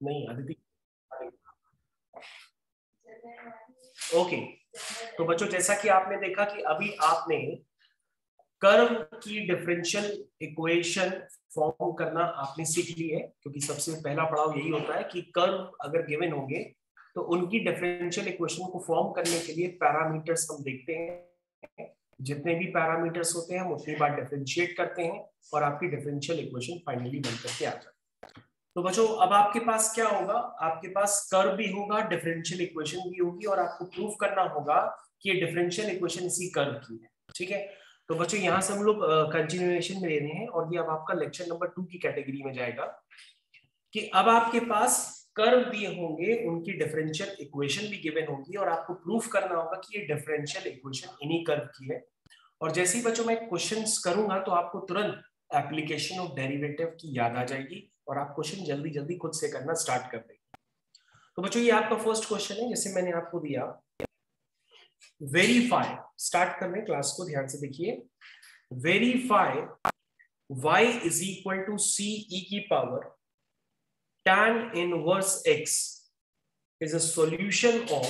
नहीं अदिति। ओके, तो बच्चों जैसा कि आपने देखा कि अभी आपने कर्व की डिफरेंशियल इक्वेशन फॉर्म करना आपने सीख ली है, क्योंकि सबसे पहला पड़ाव यही होता है कि कर्व अगर गिवन होंगे तो उनकी डिफरेंशियल इक्वेशन को फॉर्म करने के लिए पैरामीटर्स हम देखते हैं। जितने भी पैरामीटर्स होते हैं हम उतनी बार डिफरेंशिएट करते हैं और आपकी डिफरेंशियल इक्वेशन फाइनली बनकर के आ जाती है। तो बच्चों अब आपके पास क्या होगा, आपके पास कर्व भी होगा, डिफरेंशियल इक्वेशन भी होगी, और आपको प्रूफ करना होगा कि ये डिफरेंशियल इक्वेशन इसी कर्व की है। ठीक है, तो बच्चों यहाँ से हम लोग कंटिन्यूएशन में ले रहे हैं, और ये अब आपका लेक्चर नंबर 2 की कैटेगरी में जाएगा कि अब आपके पास कर्व दिए होंगे, उनकी डिफरेंशियल इक्वेशन भी गिवन होगी, और आपको प्रूफ करना होगा कि ये डिफरेंशियल इक्वेशन इन्हीं कर्व की है। और जैसे ही बच्चों मैं क्वेश्चंस करूंगा तो आपको तुरंत एप्लीकेशन ऑफ डेरिवेटिव की याद आ जाएगी और आप क्वेश्चन जल्दी जल्दी खुद से करना स्टार्ट कर देंगे। तो बच्चों ये आपका फर्स्ट क्वेश्चन है, जैसे मैंने आपको दिया वेरीफाई। स्टार्ट कर रहे हैं क्लास को, ध्यान से देखिए। Verify y is equal to c e की power tan inverse x is a solution of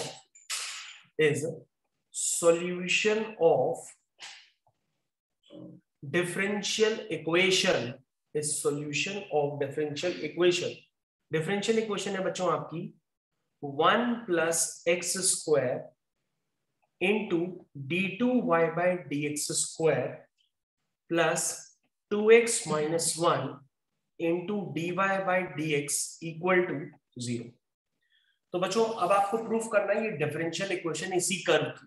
differential equation is solution of differential equation। differential equation है बच्चों आपकी 1 plus x square into d2y by dx square plus 2x minus 1 into dy by dx equal to 0। तो बच्चों अब आपको proof करना है ये डिफरेंशियल इक्वेशन इसी कर्व की।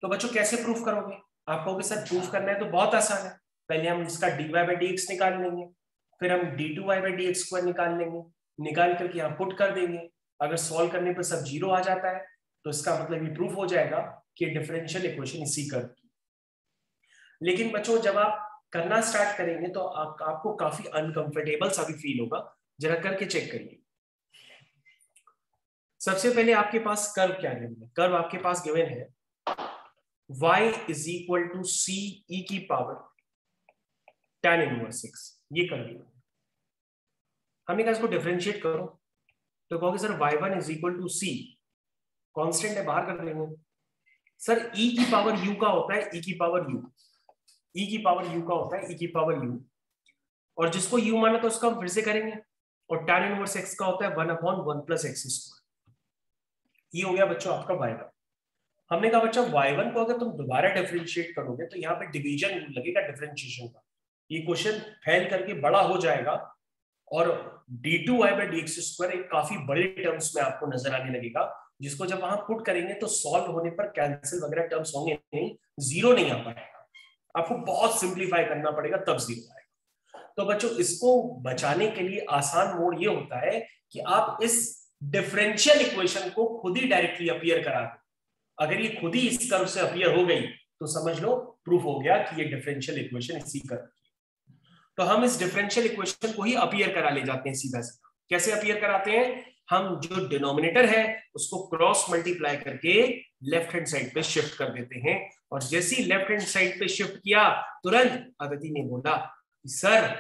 तो बच्चों कैसे प्रूफ करोगे, आप कहोगे सर प्रूफ करना है तो बहुत आसान है, पहले हम इसका dy by dx निकाल लेंगे, फिर हम d2y by dx स्क्वायर निकाल लेंगे, निकाल करके यहाँ पुट कर देंगे। अगर सॉल्व करने पर सब जीरो आ जाता है तो इसका मतलब ये प्रूफ हो जाएगा कि डिफरेंशियल इक्वेशन इसी कर्व की। लेकिन बच्चों जब आप करना स्टार्ट करेंगे तो आपको काफी अनकंफर्टेबल सा भी फील होगा, जरा करके चेक करिए। सबसे पहले आपके पास कर्व क्या गिवन है, कर्व आपके पास गिवन है y is equal to c e की पावर tan इनवर्स x, ये कर्व गिवन है। हमने कहा इसको डिफरेंशिएट करो, तो कहोगे sir y1 is equal to c, constant है बाहर कर देंगे। सर e की पावर u का होता है e की पावर u, e की पावर u का होता है e की पावर u, और जिसको u माना तो उसका हम फिर से करेंगे, और tan इनवर्स x का होता है 1/1 plus x स्क्वायर। ये हो गया बच्चों आपका y1। हमने कहा बच्चा y1 को अगर तुम दोबारा डिफरेंशिएट करोगे तो यहाँ पे डिवीजन लगेगा डिफरेंशिएशन का, ये क्वेश्चन फैल करके बड़ा हो जाएगा और d2y by dx स्क्वायर एक काफी बड़े टर्म्स में आपको नजर आने लगेगा, जिसको जब वहां पुट करेंगे तो सॉल्व होने पर कैंसिल वगैरह टर्म्स होंगे नहीं, जीरो नहीं आ पाएगा, आपको बहुत सिंप्लीफाई करना पड़ेगा तब जीरो आएगा। तो बच्चों इसको बचाने के लिए आसान मोड ये होता है कि आप इस डिफरेंशियल इक्वेशन को खुद ही डायरेक्टली अपीयर करा दो। अगर ये खुद ही इस कर्व से अपीयर हो गई तो समझ लो प्रूफ हो गया कि ये डिफरेंशियल इक्वेशन इसी कर्व की। तो हम इस डिफरेंशियल इक्वेशन को ही अपीयर करा ले जाते हैं सीधा सीधा। कैसे अपीयर कराते हैं, हम जो डिनोमिनेटर है उसको क्रॉस मल्टीप्लाई करके लेफ्ट हैंड साइड पे शिफ्ट कर देते हैं, और जैसे ही लेफ्ट हैंड साइड पे शिफ्ट किया तुरंत अदिति ने बोला सर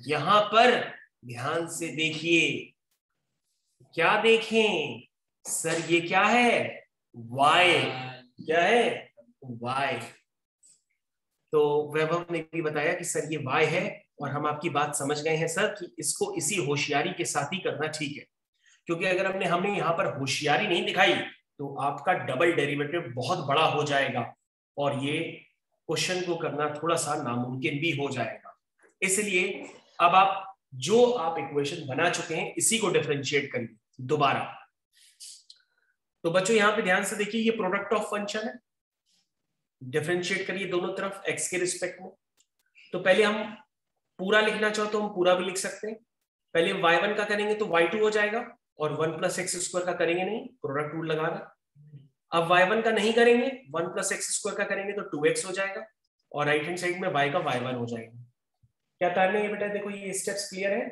यहां पर ध्यान से देखिए, क्या देखें सर, ये क्या है y, क्या है y। तो वैभव ने भी बताया कि सर ये y है, और हम आपकी बात समझ गए हैं सर कि इसको इसी होशियारी के साथ ही करना ठीक है, क्योंकि अगर हमने यहाँ पर होशियारी नहीं दिखाई तो आपका डबल डेरिवेटिव बहुत बड़ा हो जाएगा और ये क्वेश्चन को करना थोड़ा सा नामुमकिन भी हो जाएगा। इसलिए अब आप जो आप इक्वेशन बना चुके हैं इसी को डिफरेंशिएट करिए दोबारा। तो बच्चों यहाँ पे ध्यान से देखिए, ये प्रोडक्ट ऑफ फंक्शन है, डिफरेंशिएट करिए दोनों तरफ x के रिस्पेक्ट में। तो पहले हम पूरा लिखना चाहो तो हम पूरा भी लिख सकते हैं, पहले y1 का करेंगे तो y2 हो जाएगा, और 1 plus x स्क्वायर का करेंगे नहीं, प्रोडक्ट रूल लगाना। अब y1 का नहीं करेंगे, 1 plus x स्क्वायर का करेंगे तो 2x हो जाएगा, और राइट हैंड साइड में y का y1 हो जाएगा। क्या तारने ये बेटा देखो ये स्टेप्स क्लियर है।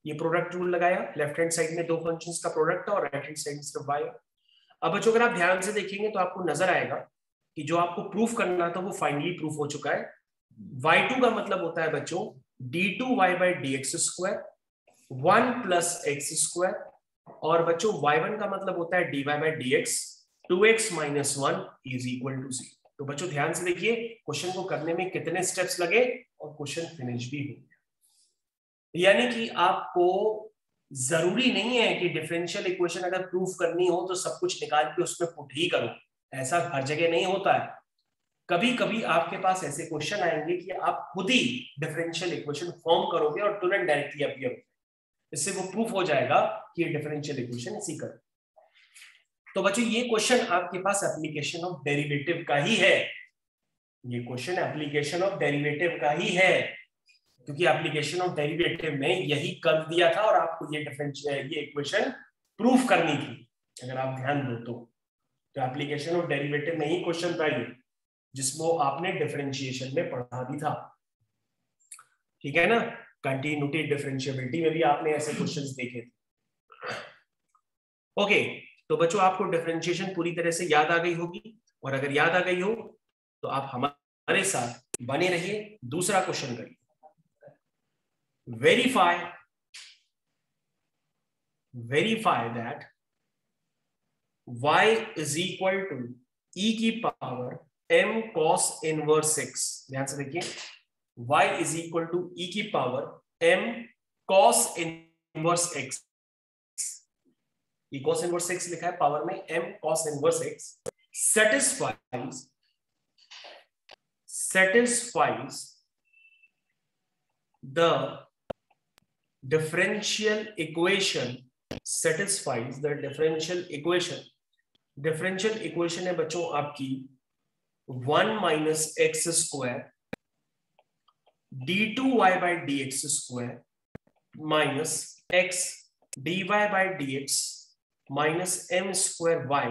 ये प्रोडक्ट रूल लगाया, लेफ्ट हैंड साइड में दो फंक्शंस का प्रोडक्ट है और राइट हैंड साइड में सिर्फ y। अब बच्चों अगर आप ध्यान से देखेंगे तो आपको नजर आएगा कि जो आपको प्रूफ करना था वो फाइनली प्रूफ हो चुका है। y2 का मतलब होता है बच्चों d2y by dx square 1 plus x square, और बच्चों y1 का मतलब होता है dy by dx, 2x minus 1 is equal to 0। तो बच्चों ध्यान से देखिए क्वेश्चन को करने में कितने स्टेप्स लगे और क्वेश्चन फिनिश भी हो गया। यानी कि आपको जरूरी नहीं है कि डिफरेंशियल इक्वेशन अगर प्रूफ करनी हो तो सब कुछ निकाल के उसमें पुट ही करो, ऐसा हर जगह नहीं होता है। कभी कभी आपके पास ऐसे क्वेश्चन आएंगे कि आप खुद ही डिफरेंशियल इक्वेशन फॉर्म करोगे और तुरंत डायरेक्टली अपीयर होगा, इससे वो प्रूफ हो जाएगा कि ये डिफरेंशियल इक्वेशन इसी का। तो बच्चों ये क्वेश्चन आपके पास एप्लीकेशन ऑफ डेरिवेटिव का ही है, ये क्वेश्चन एप्लीकेशन ऑफ डेरिवेटिव का ही है, क्योंकि एप्लीकेशन ऑफ डेरिवेटिव में यही कर दिया था और आपको ये ये इक्वेशन प्रूफ करनी थी, अगर आप ध्यान दो तो एप्लीकेशन ऑफ डेरिवेटिव में ही क्वेश्चन था ये, जिसको आपने डिफरेंशिएशन में पढ़ा भी था, ठीक है ना। कंटिन्यूटी डिफरेंशिएबिलिटी में भी आपने ऐसे क्वेश्चंस देखे थे। ओके, तो बच्चों आपको डिफरेंशिएशन पूरी तरह से याद आ गई होगी, और अगर याद आ गई हो तो आप हमारे साथ बने रहिए। दूसरा क्वेश्चन करिए, verify that y is equal to e की power m cos inverse x। ध्यान से देखिए, y is equal to e की power m cos inverse x, e cos inverse x लिखा है, पावर में m cos inverse x satisfies the differential equation, satisfies the differential equation। differential equation है बच्चों आपकी 1 minus x square d2y by dx square minus x dy by dx minus m square y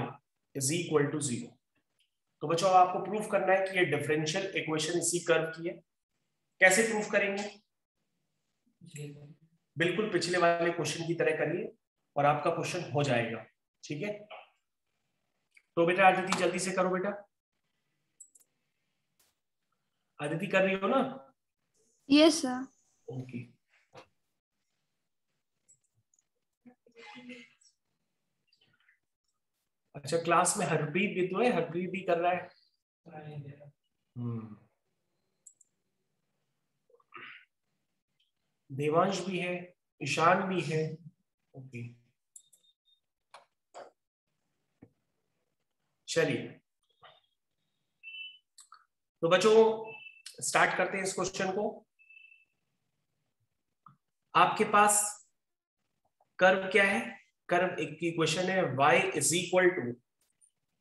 is equal to 0। तो बच्चों आपको proof करना है कि ये डिफरेंशियल इक्वेशन इसी कर्व की है। कैसे प्रूफ करेंगे? बिल्कुल पिछले वाले क्वेश्चन की तरह करिए और आपका क्वेश्चन हो जाएगा, ठीक है। तो बेटा आदिति जल्दी से करो बेटा, आदिति कर रही हो ना? Yes sir. ओके, अच्छा क्लास में हरप्रीत भी तो है, हरप्रीत भी कर रहा है। देवांश भी है, ईशान भी है। ओके चलिए, तो बच्चों स्टार्ट करते हैं इस क्वेश्चन को। आपके पास कर्व क्या है? कर्व एक की क्वेश्चन है y is equal to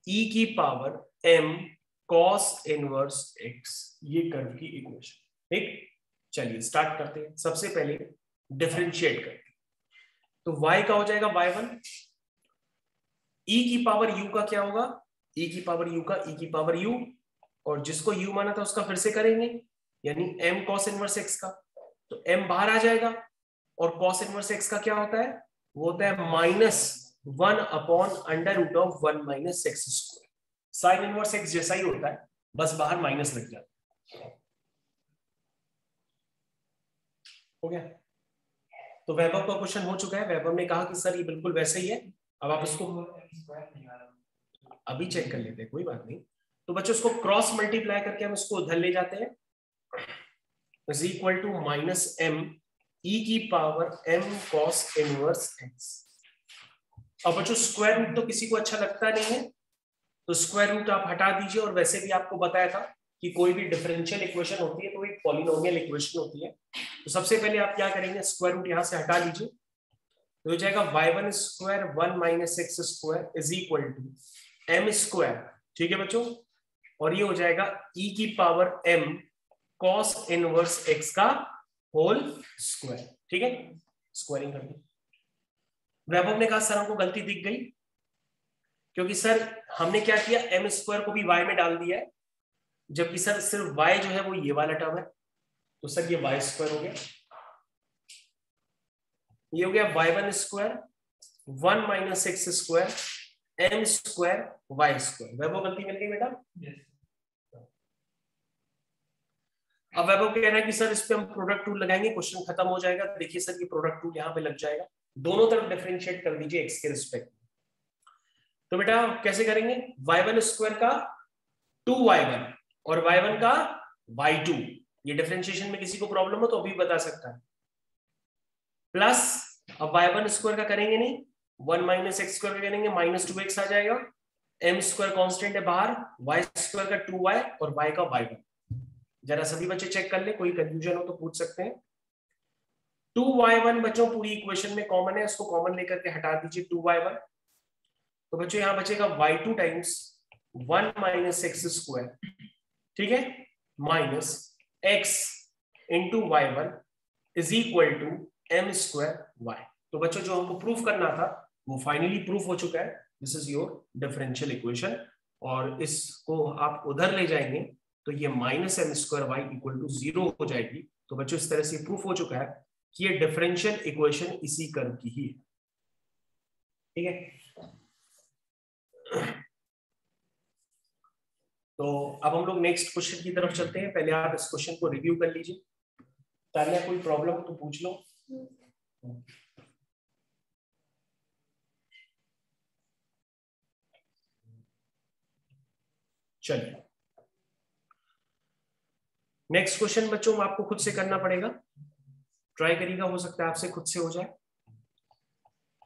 e की power m cos inverse x, ये कर्व की इक्वेशन, ठीक। चलिए स्टार्ट करते हैं। सबसे पहले डिफरेंशिएट करते हैं, तो y का हो जाएगा y1, e की पावर u का क्या होगा? e की पावर u का e की पावर u, और जिसको u माना था उसका फिर से करेंगे, यानी m cos इनवर्स x का, तो m बाहर आ जाएगा, और cos इनवर्स x का क्या होता है? वो होता है -1 upon under root of 1 minus x square. Sine inverse x जैसा ही होता है, बस बाहर माइनस लग जाता है। हो गया? तो वैभव का क्वेश्चन हो चुका है। वैभव ने कहा कि सर ये बिल्कुल वैसे ही है। अब आप इसको अभी चेक कर लेते हैं, कोई बात नहीं। तो बच्चों इसको क्रॉस मल्टीप्लाई करके हम इसको उधर ले जाते हैं, is equal to minus m e की power m cos inverse x। अब बच्चों स्क्वायर रूट तो किसी को अच्छा लगता नहीं है, तो स्क्वायर रूट आप हटा दीजिए। और वैसे भी आपको बताया था कि कोई भी डिफरेंशियल इक्वेशन होती है तो एक पॉलिनोमियल इक्वेशन होती है। तो सबसे पहले आप क्या करेंगे, स्क्वायर रूट यहां से हटा लीजिए, तो हो जाएगा y1 square 1 minus x square is equal to m square, ठीक है बच्चों। और ये हो जाएगा e की power m cos inverse x का होल स्क्वायर, ठीक है। स्क्वायरिंग कर दी। वैभव ने कहा सर हमको गलती दिख गई, क्योंकि सर हमने क्या किया, m स्क्वायर को भी y में डाल दिया है, जबकि सर सिर्फ y जो है वो ये वाला टर्म है, तो सर ये y स्क्वायर हो गया, ये हो गया y1 square 1 minus x square m square y square. Vaibhav गलती मिल गई बेटा? अब वैभव कहना है कि सर इस पे हम प्रोडक्ट रूल लगाएंगे, क्वेश्चन खत्म हो जाएगा। देखिए सर ये प्रोडक्ट रूल यहाँ पे लग जाएगा, दोनों तरफ डिफरेंशिएट कर दीजिए एक्स के रिस्पेक्ट। तो बेटा कैसे करेंगे, y1 स्क्वायर का 2y1 और y1 का y2, ये डिफरेंशिएशन में किसी को प्रॉब्लम हो तो अभी बता सकता है, प्लस अब y1 स्क्वायर का करेंगे नहीं, 1 माइनस एक्स स्क्वायर का करेंगे, -2x आ जाएगा, m स्क्वायर कांस्टेंट है बाहर, y स्क्वायर का 2y और y का y1। जरा सभी बच्चे चेक कर ले, कोई कंफ्यूजन हो तो पूछ सकते हैं। 2y1 बच्चों पूरी इक्वेशन में कॉमन है, उसको कॉमन लेकर के हटा दीजिए 2y1, तो बच्चों यहां बचेगा y2 times 1 minus x square, ठीक है, minus x into y1 is equal to m square y। तो बच्चों जो हमको प्रूफ करना था वो फाइनली प्रूफ हो चुका है, this is your differential equation. और इसको आप उधर ले जाएंगे तो ये minus m square y equal to 0 हो जाएगी। तो बच्चों इस तरह से प्रूफ हो चुका है कि ये डिफरेंशियल इक्वेशन इसी कर्व की ही है, ठीक है। तो अब हम लोग नेक्स्ट क्वेश्चन की तरफ चलते हैं, पहले आप इस क्वेश्चन को रिव्यू कर लीजिए, तान्या कोई प्रॉब्लम हो तो पूछ लो। चलिए नेक्स्ट क्वेश्चन बच्चों आपको खुद से करना पड़ेगा, ट्राई करिएगा, हो सकता है आपसे खुद से हो जाए।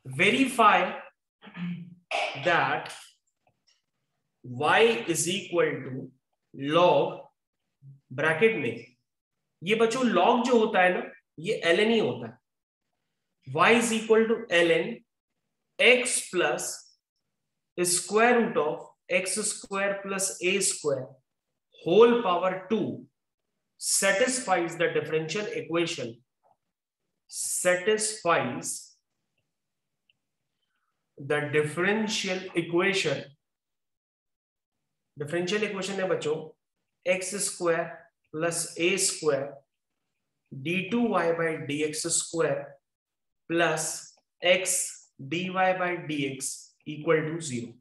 Verify that y is equal to log, bracket में ये बच्चों log जो होता है ना ये ln ही होता है, y is equal to ln x plus square root of x square plus a square whole power 2 satisfies the differential equation, satisfies the differential equation, differential equation है बच्चों x square plus a square d2y by dx square plus x dy by dx equal to 0।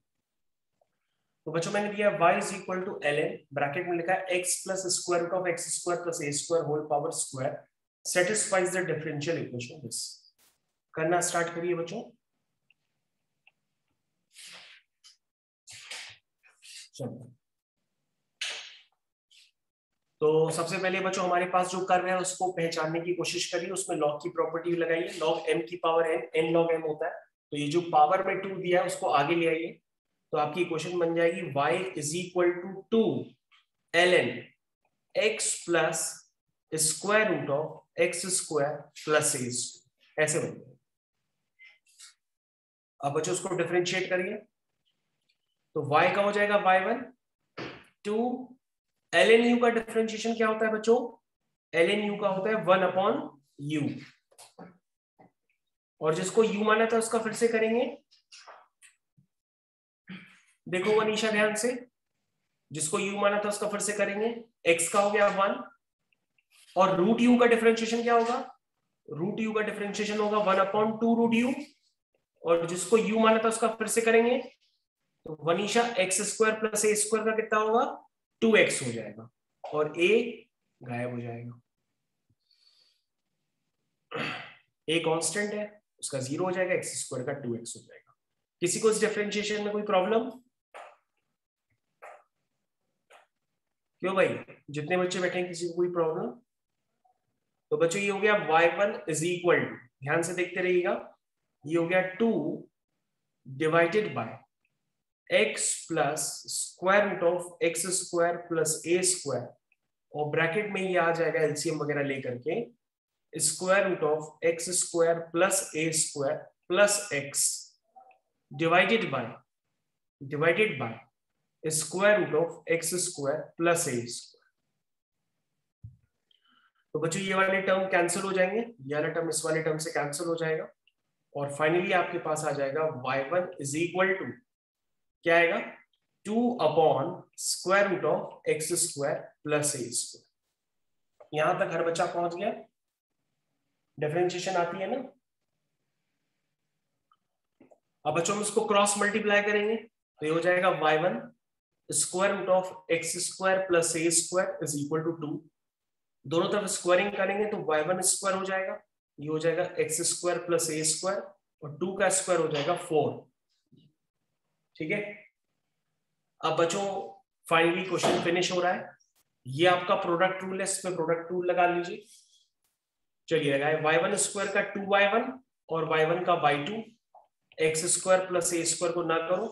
तो बच्चों मैंने दिया y is equal to ln, bracket में लिखा है x plus square root of x square plus a square whole power square satisfies the differential equation this। करना start करिए बच्चों। चलो तो सबसे पहले बच्चों हमारे पास जो कर्व है उसको पहचानने की कोशिश करिए, उसमें लॉग की प्रॉपर्टी लगाइए, लॉग m की power n, n log m होता है, तो ये जो पावर में 2 दिया है उसको आगे ले आइए, तो आपकी इक्वेशन बन जाएगी y is equal to 2 ln x plus square root of x square plus a, ऐसे बन जाएगा। अब बच्चों उसको डिफरेंशिएट करिए, तो y का हो जाएगा y1 2 ln u का डिफरेंशिएशन क्या होता है बच्चों, ln u का होता है 1 अपॉन u, और जिसको u माना था उसका फिर से करेंगे, देखो वनीशा ध्यान से, जिसको u माना था उसका फिर से करेंगे, x का हो गया 1 और रूट u का डिफरेंशिएशन क्या होगा, रूट u का डिफरेंशिएशन होगा 1 अपॉन 2 रूट u, और जिसको u माना था उसका फिर से करेंगे, तो Vanisha x square plus a square का कितना होगा 2x हो जाएगा और a गायब हो जाएगा, a कांस्टेंट है उसका 0 हो जाएगा, x स्क्वायर का 2x हो जाएगा। किसी को इस डिफरेंशिएशन में कोई प्रॉब्लम, क्यों भाई जितने बच्चे बैठे हैं किसी को कोई प्रॉब्लम? तो बच्चों ये हो गया y1 इज इक्वल टू, ध्यान से देखते रहिएगा, ये हो गया 2 divided by x plus square root of x square plus a square, और ब्रैकेट में ये आ जाएगा एलसीएम वगैरह लेकर के square root of x square plus a square plus x divided by square root of x square plus a square. तो बच्चों ये वाले टर्म कैंसिल हो जाएंगे, ये वाला टर्म इस वाले टर्म से कैंसिल हो जाएगा, और फाइनली आपके पास आ जाएगा y1 इज इक्वल टू क्या आएगा 2 upon square root of x square plus a square. यहां तक हर बच्चा पहुंच गया, डिफरेंशिएशन आती है ना। अब बच्चों हम इसको क्रॉस मल्टीप्लाई करेंगे तो ये हो जाएगा y1 square root of x square plus a square is equal to 2, दोनों तरफ स्क्वायरिंग करेंगे तो y1 स्क्वायर हो जाएगा, ये हो जाएगा x square plus a square, और 2 का स्क्वायर हो जाएगा 4। ठीक है, अब बच्चों फाइनली क्वेश्चन फिनिश हो रहा है। ये आपका प्रोडक्ट रूल है, इसमें प्रोडक्ट रूल लगा लीजिए। चलिए लगाए, y1 स्क्वायर का 2y1 और y1 का y2, x square plus a square को ना करो,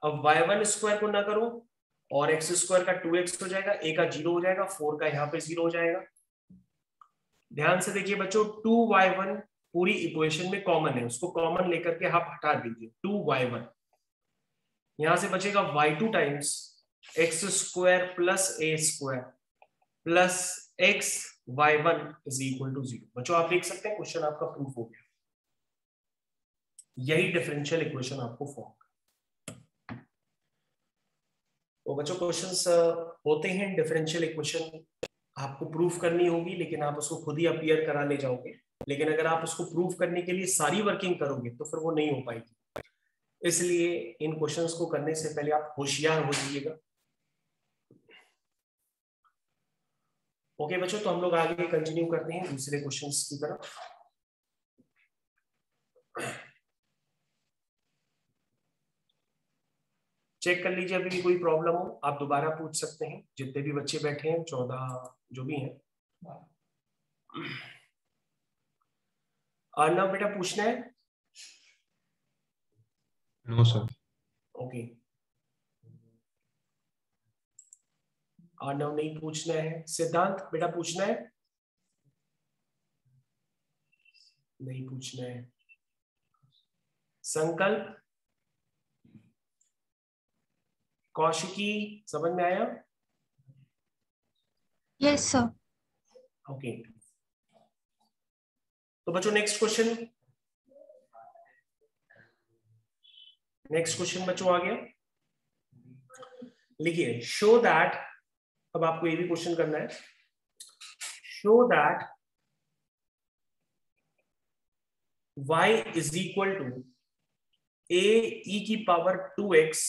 अब y1 स्क्वायर को ना करो, और x स्क्वायर का 2x हो जाएगा, a का 0 हो जाएगा, 4 का यहाँ पे 0 हो जाएगा। ध्यान से देखिए बच्चों, 2y1 पूरी इक्वेशन में कॉमन है, उसको कॉमन लेकर के आप हटा दीजिए। 2y1 यहां से बचेगा y2 times x square plus a square plus x y1 is equal to 0। बच्चों आप देख सकते हैं क्वेश्चन आपका प्रूफ हो गया। यही डिफरेंशियल इक्वेशन आपको फॉर्म। तो बच्चों क्वेश्चंस होते हैं डिफरेंशियल इक्वेशन, आपको प्रूफ करनी होगी, लेकिन आप उसको खुद ही अपीयर करा ले जाओगे। लेकिन अगर आप उसको प्रूफ करने के लिए सारी वर्किंग करोगे तो फिर वो नहीं हो पाएगी। इसलिए इन क्वेश्चंस को करने से पहले आप होशियार हो जाइएगा। ओके बच्चों, तो हम लोग आगे कंटिन्यू करते हैं दूसरे क्वेश्चंस की तरफ। चेक कर लीजिए, अभी भी कोई प्रॉब्लम हो आप दोबारा पूछ सकते हैं, जितने भी बच्चे बैठे हैं 14 जो भी हैं। अर्णव बेटा पूछना है? No sir. ओके, अर्णव नहीं पूछना है। सिद्धांत बेटा पूछना है? नहीं पूछना है। संकल्प, कौशिकी, समझ में आया? Yes sir. ओके, तो बच्चों नेक्स्ट क्वेश्चन, बच्चों आ गया। लिखिए, शो दैट, अब आपको ये भी क्वेश्चन करना है। Show that y is equal to a e की power 2x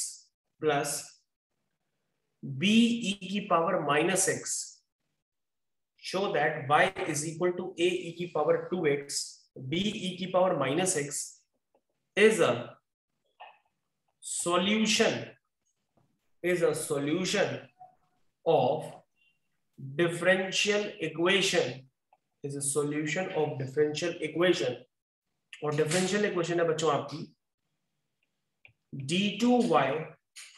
plus b e की power minus x। Show that y is equal to a e की पावर 2x b e की power minus x is a solution of differential equation, is a solution of differential equation। और differential equation है बच्चों आपकी d2y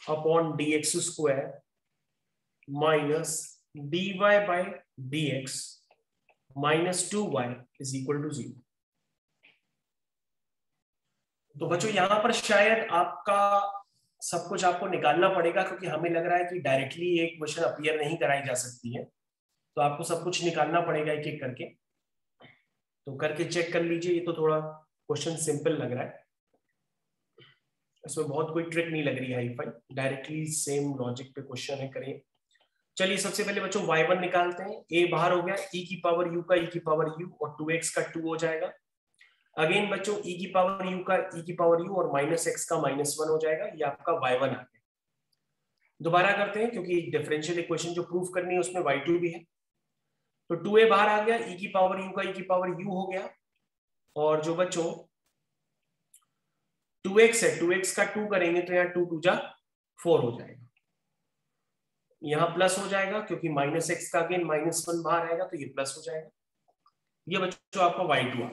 upon dx square minus dy by dx minus 2y is equal to 0। तो बच्चों यहां पर शायद आपका सब कुछ आपको निकालना पड़ेगा, क्योंकि हमें लग रहा है कि डायरेक्टली एक क्वेश्चन अपीयर नहीं कराई जा सकती है, तो आपको सब कुछ निकालना पड़ेगा एक एक करके। तो करके चेक कर लीजिए, ये तो थोड़ा क्वेश्चन सिंपल लग रहा है, इसमें बहुत कोई ट्रिक नहीं लग रही है hi fi, directly same logic पे क्वेश्चन है, करिए। चलिए सबसे पहले बच्चों y1 निकालते हैं। a बाहर हो गया, e की पावर u का e की पावर u और 2x का 2 हो जाएगा। अगेन बच्चों e की पावर u का e की पावर u और माइनस x का माइनस 1 हो जाएगा। ये आपका y1 आ गया। दोबारा करते हैं, क्योंकि डिफरेंशियल इक्वेशन जो प्रूफ करनी है उसमें y2 भी है। तो 2a बाहर आ गया, e की पावर u का e की पावर u हो गया, और जो बच्चों 2x है, 2x का 2 करेंगे तो यहाँ 2 2 जा 4 हो जाएगा, यहाँ प्लस हो जाएगा, क्योंकि माइनस x का अगेन माइनस 1 बाहर आएगा तो ये प्लस हो जाएगा। ये बच्चों आपका y2 आ गया।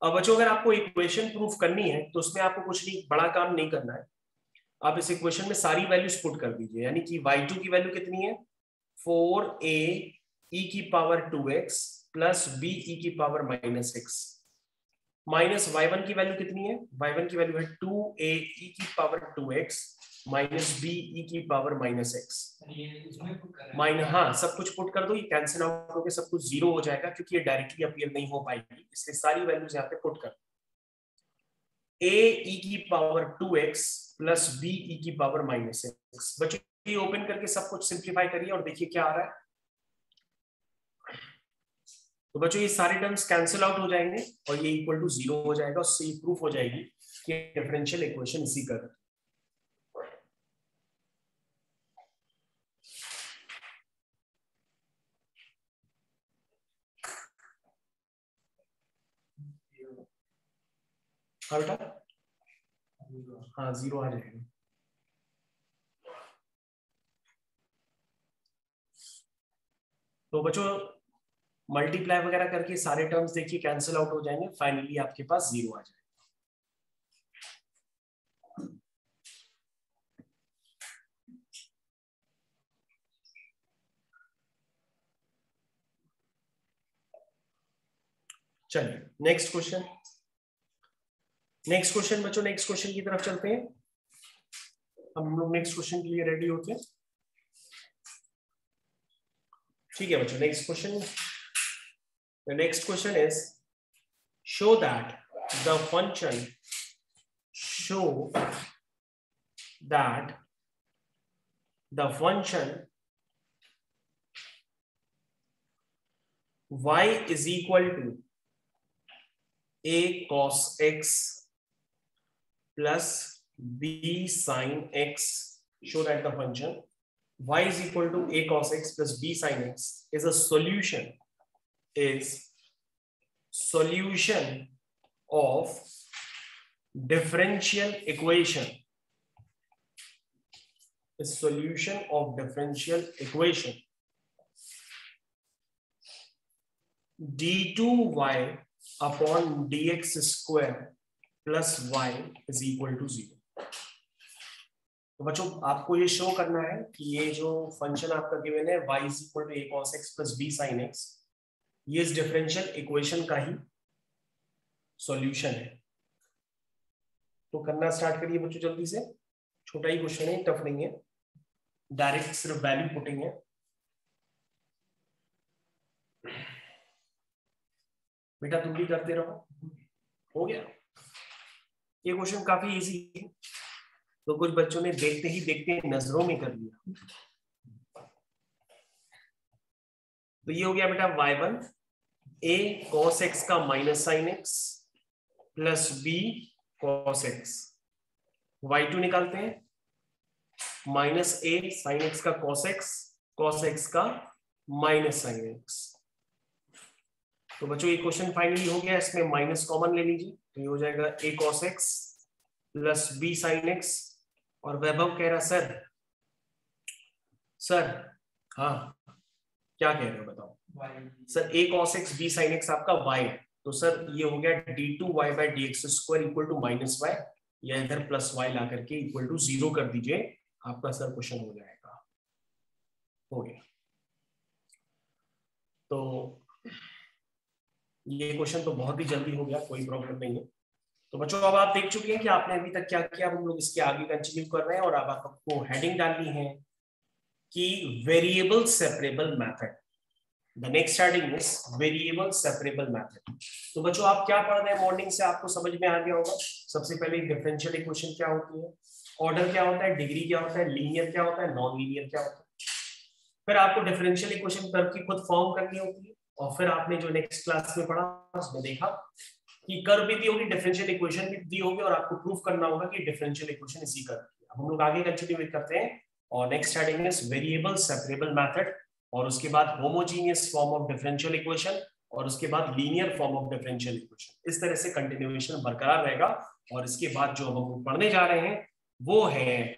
अब बच्चों अगर आपको इक्वेशन प्रूफ करनी है तो उसमें आपको कुछ नहीं, बड़ा काम नहीं करना है। आप इस इक्वेशन में सारी वैल्यूज पुट कर दीजिए, यानी कि y2 की वैल्यू कितनी है 4a e की power 2x plus b e की power minus x, minus y1 की वैल्यू कितनी है, y1 की वैल्यू है 2a e की power 2x minus b e की पावर माइनस x माइनस, हाँ सब कुछ पुट कर दो, ये कैंसिल आउट होकर सब कुछ 0 हो जाएगा, क्योंकि ये डायरेक्टली अपीयर नहीं हो पाएगी, इसलिए सारी वैल्यूज यहाँ पे पुट कर। a e की power 2x plus b e की पावर माइनस x। बच्चों ये ओपन करके सब कुछ सिंप्लीफाई करिए और देखिए क्या आ रहा है। तो बच्चों ये सारे टर्म्स कैंसिल आउट हो जाएंगे और ये इक्वल टू 0 हो जाएगा, उससे ये प्रूफ हो जाएगी कि डिफरेंशियल इक्वेशन इसी का। हाँ बेटा, हाँ 0 आ जाएगा। तो बच्चों मल्टीप्लाई वगैरह करके सारे टर्म्स देखिए कैंसिल आउट हो जाएंगे, फाइनली आपके पास 0 आ जाएगा। चलिए नेक्स्ट क्वेश्चन। नेक्स्ट क्वेश्चन बच्चों, नेक्स्ट क्वेश्चन की तरफ चलते हैं। हम लोग नेक्स्ट क्वेश्चन के लिए रेडी होते हैं। ठीक है बच्चों, next question. The next question is, show that the function y is equal to a cos x plus b sin x. Show that the function y is equal to a cos x plus b sin x is a solution of differential equation. A solution of differential equation d2y upon dx square plus y is equal to 0. तो बच्चों आपको ये show करना है कि ये जो function आपका गिवन है y is equal to a cos x plus b sin x, ये इस डिफरेंशियल इक्वेशन का ही सॉल्यूशन है। तो करना स्टार्ट करिए बच्चों जल्दी से। छोटा ही क्वेश्चन है, टफ नहीं है, डायरेक्ट सिर्फ वैल्यू पुटिंग है। बेटा तुम भी करते रहो। हो गया, ये क्वेश्चन काफी इजी है, तो कुछ बच्चों ने देखते ही देखते नजरों में कर लिया। तो ये हो गया बेटा y1 a cos x का minus sine x plus b cos x। y2 निकालते हैं, माइनस a साइन x का cos x का माइनस साइन x। तो बच्चों ये क्वेश्चन फाइनली हो गया, इसमें माइनस कॉमन ले लीजिए, तो ये हो जाएगा a cos x plus b sine x। और वैभव कह रहा सर हाँ क्या कह रहे हो बताओ sir, a cos x b sin x आपका y है, तो सर ये हो गया d2y by dx square equal to minus y, या इधर प्लस y ला करके इक्वल टू 0 कर दीजिए, आपका सर क्वेश्चन हो जाएगा। हो गया, तो ये क्वेश्चन तो बहुत ही जल्दी हो गया, कोई प्रॉब्लम नहीं है। तो बच्चों अब आप देख चुके हैं कि आपने अभी तक क्या किया, हम लोग इसके आगे कंटिन्यू कर रहे हैं। और अब आपको हेडिंग डालनी है कि variable separable method. The next heading is variable separable method. तो बच्चों आप क्या पढ़ रहे हैं मॉर्निंग से, आपको समझ में आ गया होगा। सबसे पहले डिफरेंशियल इक्वेशन क्या होती है, ऑर्डर क्या होता है, डिग्री क्या होता है, लीनियर क्या होता है, नॉन लीनियर क्या होता है। फिर आपको डिफरेंशियल इक्वेशन कर्व की खुद फॉर्म करनी होती है। और फिर आपने जो नेक्स्ट क्लास में पढ़ा उसमें देखा कि कर्व भी दी होगी, डिफरेंशियल इक्वेशन भी दी होगी, और आपको प्रूफ करना होगा कि डिफरेंशियल इक्वेशन इसी कर्व की। अब हम लोग आगे कंटिन्यू करते हैं, और next heading is variable separable method, और उसके बाद homogeneous form of differential equation, और उसके बाद linear form of differential equation. इस तरह से कंटिन्यूएशन बरकरार रहेगा। और इसके बाद जो हम पढ़ने जा रहे हैं वो है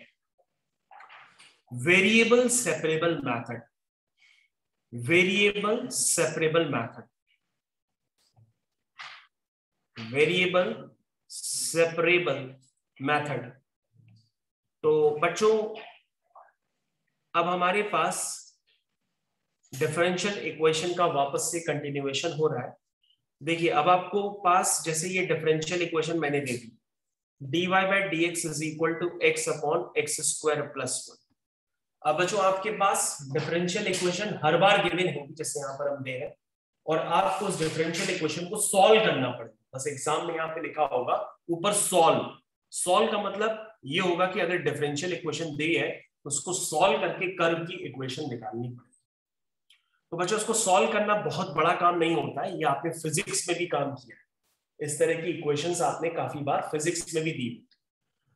variable separable method. Variable separable method, variable separable method. तो बच्चों अब हमारे पास डिफरेंशियल इक्वेशन का वापस से कंटिन्यूएशन हो रहा है। देखिए अब आपको पास जैसे ये डिफरेंशियल इक्वेशन मैंने दे दी, dy by dx is equal to x upon x square plus 1। अब बच्चों आपके पास डिफरेंशियल इक्वेशन हर बार गिवन होगी, जैसे यहाँ पर हम दे रहे हैं, और आपको उस डिफरेंशियल इक्वेशन को सॉल्व करना पड़ेगा। बस एग्जाम में यहाँ पे लिखा होगा ऊपर सॉल्व। सॉल्व का मतलब ये होगा कि अगर डिफरेंशियल इक्वेशन दी है तो उसको सॉल्व करके कर्व की इक्वेशन निकालनी पड़ेगी। तो बच्चों उसको सॉल्व करना बहुत बड़ा काम नहीं होता है, ये आपने फिजिक्स में भी काम किया है। इस तरह की इक्वेशंस आपने काफी बार फिजिक्स में भी दी।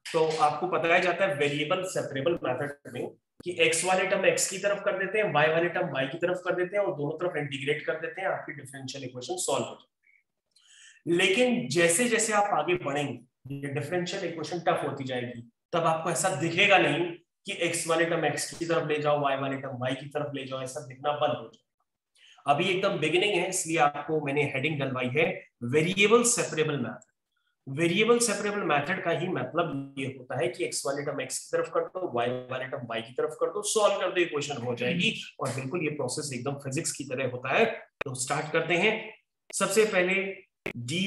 तो आपको बताया जाता है वेरिएबल सेपरेबल मेथड में कि x वाले टर्म x की तरफ कर देते हैं, y वाले टर्म y की तरफ कर देते हैं, और दोनों तरफ इंटीग्रेट कर देते हैं, आपकी डिफरेंशियल इक्वेशन सॉल्व हो जाती है। लेकिन जैसे जैसे आप आगे बढ़ेंगे ये डिफरेंशियल इक्वेशन टफ होती जाएगी, तब आपको ऐसा दिखेगा नहीं कि एक्स वाले टर्म एक्स की तरफ ले जाओ, वाई वाले टर्म वाई की तरफ ले जाओ, ऐसा दिखना बंद हो जाएगा। अभी एकदम बिगिनिंग है, इसलिए आपको मैंने हेडिंग डलवाई है variable separable method. Variable separable method का ही मतलब ये होता है कि एक्स वाले टर्म एक्स की तरफ कर दो, वाई वाले टर्म वाई की तरफ कर दो, सॉल्व कर दो, इक्वेशन हो जाएगी। और बिल्कुल ये प्रोसेस एकदम फिजिक्स की तरह होता है। तो स्टार्ट करते हैं। सबसे पहले dy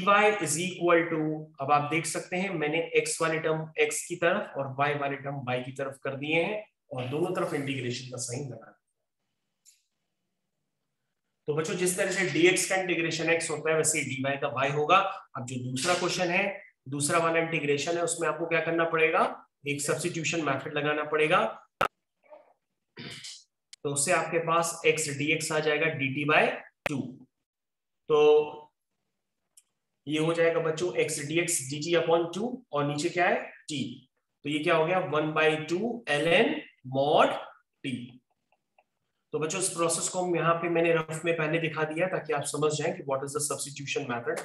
इज इक्वल टू, अब आप देख सकते हैं मैंने x वाले टर्म x की तरफ और y वाले टर्म y की तरफ कर दिए हैं और दोनों तरफ इंटीग्रेशन का साइन लगा। तो बच्चों जिस तरह से dx का इंटीग्रेशन x होता है वैसे dy का y होगा। अब जो दूसरा क्वेश्चन है, दूसरा वाला इंटीग्रेशन है, उसमें आपको क्या करना पड़ेगा, एक सब्स्टिट्यूशन मेथड लगाना पड़ेगा। तो उससे आपके पास x dx आ जाएगा dt/2। तो ये हो जाएगा बच्चों x dx dt/2 और नीचे क्या है t। तो ये क्या हो गया 1/2 ln mod t। तो बच्चों इस प्रोसेस को यहाँ पे मैंने रफ में पहले दिखा दिया ताकि आप समझ जाएं कि what is the substitution method.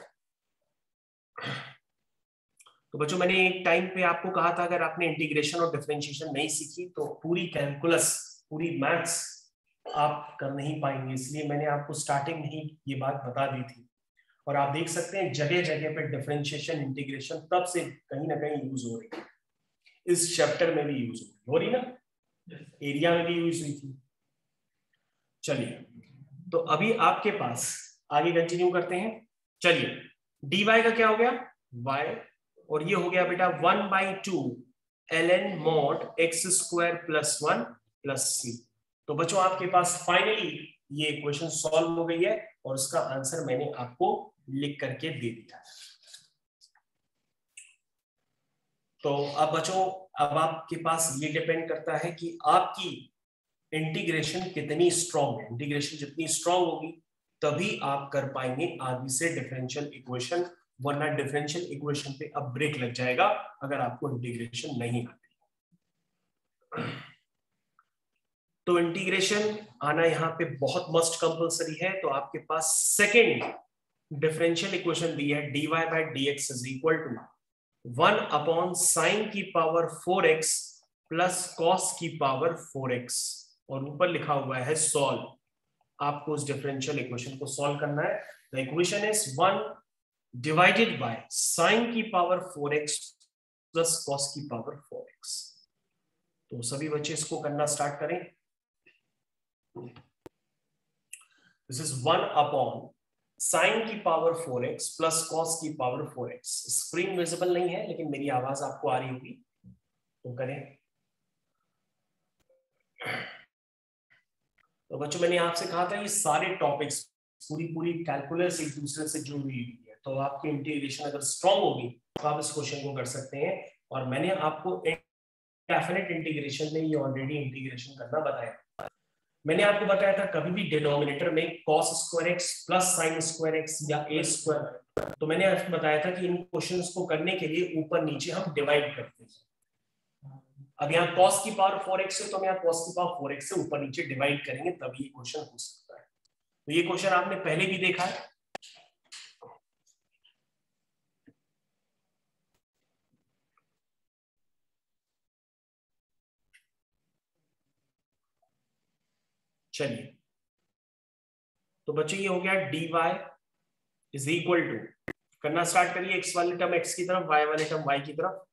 तो बच्चों मैंने एक टाइम पे आपको कहा था अगर आपने इंटीग्रेशन और डिफरेंशिएशन नहीं सीखी तो पूरी कैलकुलस, पूरी मैथ्स आप कर नहीं पाएंगे, इसलिए मैंने आपको स्टार्टिंग में ही ये बात बता दी थी। और आप देख सकते हैं जगह जगह पे डिफरेंशिएशन इंटीग्रेशन तब से कहीं ना कहीं यूज हो रही है। इस चैप्टर में भी यूज हो रही ना, एरिया में भी यूज हुई थी। चलिए तो अभी आपके पास आगे कंटिन्यू करते हैं। चलिए dy का क्या हो गया y और ये हो गया बेटा 1/2 ln mod x² + 1 + c। तो बच्चों आपके पास फाइनली ये इक्वेशन सॉल्व हो गई है और उसका आंसर मैंने आपको लिख करके दे दिया। तो अब बच्चों अब आपके पास ये डिपेंड करता है कि आपकी इंटीग्रेशन कितनी स्ट्रॉन्ग है। इंटीग्रेशन जितनी स्ट्रॉन्ग होगी तभी आप कर पाएंगे आगे से डिफरेंशियल इक्वेशन, वरना डिफरेंशियल इक्वेशन पे अब ब्रेक लग जाएगा अगर आपको इंटीग्रेशन नहीं आती। तो इंटीग्रेशन आना यहाँ पे बहुत मस्ट कंपलसरी है। तो आपके पास सेकेंड डिफरेंशियल इक्वेशन दी है dy/dx is equal to 1/sin की पावर 4x प्लस cos की पावर 4x और ऊपर लिखा हुआ है सॉल्व। आपको उस डिफरेंशियल इक्वेशन को सॉल्व करना है। The equation is 1 divided by sin की पावर 4x प्लस cos की पावर 4x। तो सभी बच्चे इसको करना स्टार्ट करें। दिस इज 1/sin की पावर 4x प्लस cos की पावर 4x। स्क्रीन विजिबल नहीं है लेकिन मेरी आवाज आपको आ रही होगी, तो करें। तो बच्चों मैंने आपसे कहा था ये सारे टॉपिक्स पूरी कैलकुलस एक दूसरे से जुड़ी हुई है। तो आपकी इंटीग्रेशन अगर स्ट्रांग होगी तो आप इस क्वेश्चन को कर सकते हैं। और मैंने आपको डेफिनेट इंटीग्रेशन में ये ऑलरेडी इंटीग्रेशन करना बताया। मैंने आपको बताया था कभी भी डिनोमिनेटर में cos² x plus sin² x या a², तो मैंने आपको बताया था कि इन क्वेश्चंस को करने के लिए ऊपर नीचे हम डिवाइड करते हैं। अब यहाँ cos की पावर 4x है तो हम यहाँ cos की पावर 4x से ऊपर नीचे डिवाइड करेंगे तभी ये क्वेश्चन हो सकता है। तो ये क्वेश्चन आपने पहले भी देखा है। चलिए तो बच्चों ये हो गया dy इज इक्वल टू, करना स्टार्ट करिए x वाले टर्म x की तरफ, y वाले टर्म y की तरफ।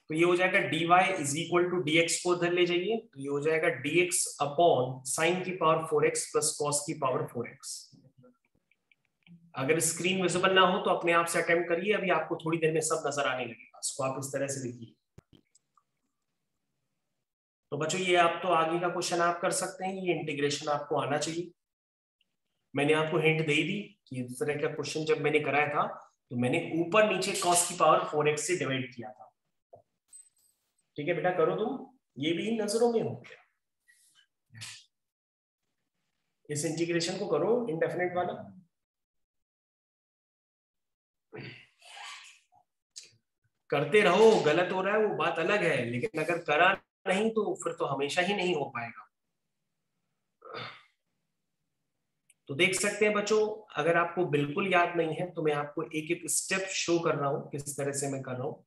तो ये हो जाएगा dy is equal to dx को उधर ले जाइए, तो ये हो जाएगा dx अपॉन sin की पावर 4x प्लस cos की पावर 4x। अगर स्क्रीन विजिबल ना हो तो अपने आप से अटेम्प्ट करिए, अभी आपको थोड़ी देर में सब नजर आने लगेगा। इसको आप इस तरह से लिखिए। तो बच्चों ये आप तो आगे का क्वेश्चन आप कर सकते हैं, ये इंटीग्रेशन आपको आना चाहिए। मैंने आपको हिंट दे दी कि इस तरह का क्वेश्चन जब मैंने कराया था तो मैंने ऊपर नीचे cos की पावर 4x से डिवाइड किया था। ठीक है बेटा करो तुम, ये भी नजरों में हो गया। इस इंटीग्रेशन को करो इंडेफिनेट वाला। करते रहो, गलत हो रहा है वो बात अलग है, लेकिन अगर करा नहीं तो फिर तो हमेशा ही नहीं हो पाएगा। तो देख सकते हैं बच्चों, अगर आपको बिल्कुल याद नहीं है तो मैं आपको एक एक स्टेप शो कर रहा हूँ किस तरह से मैं कर रहा हूँ।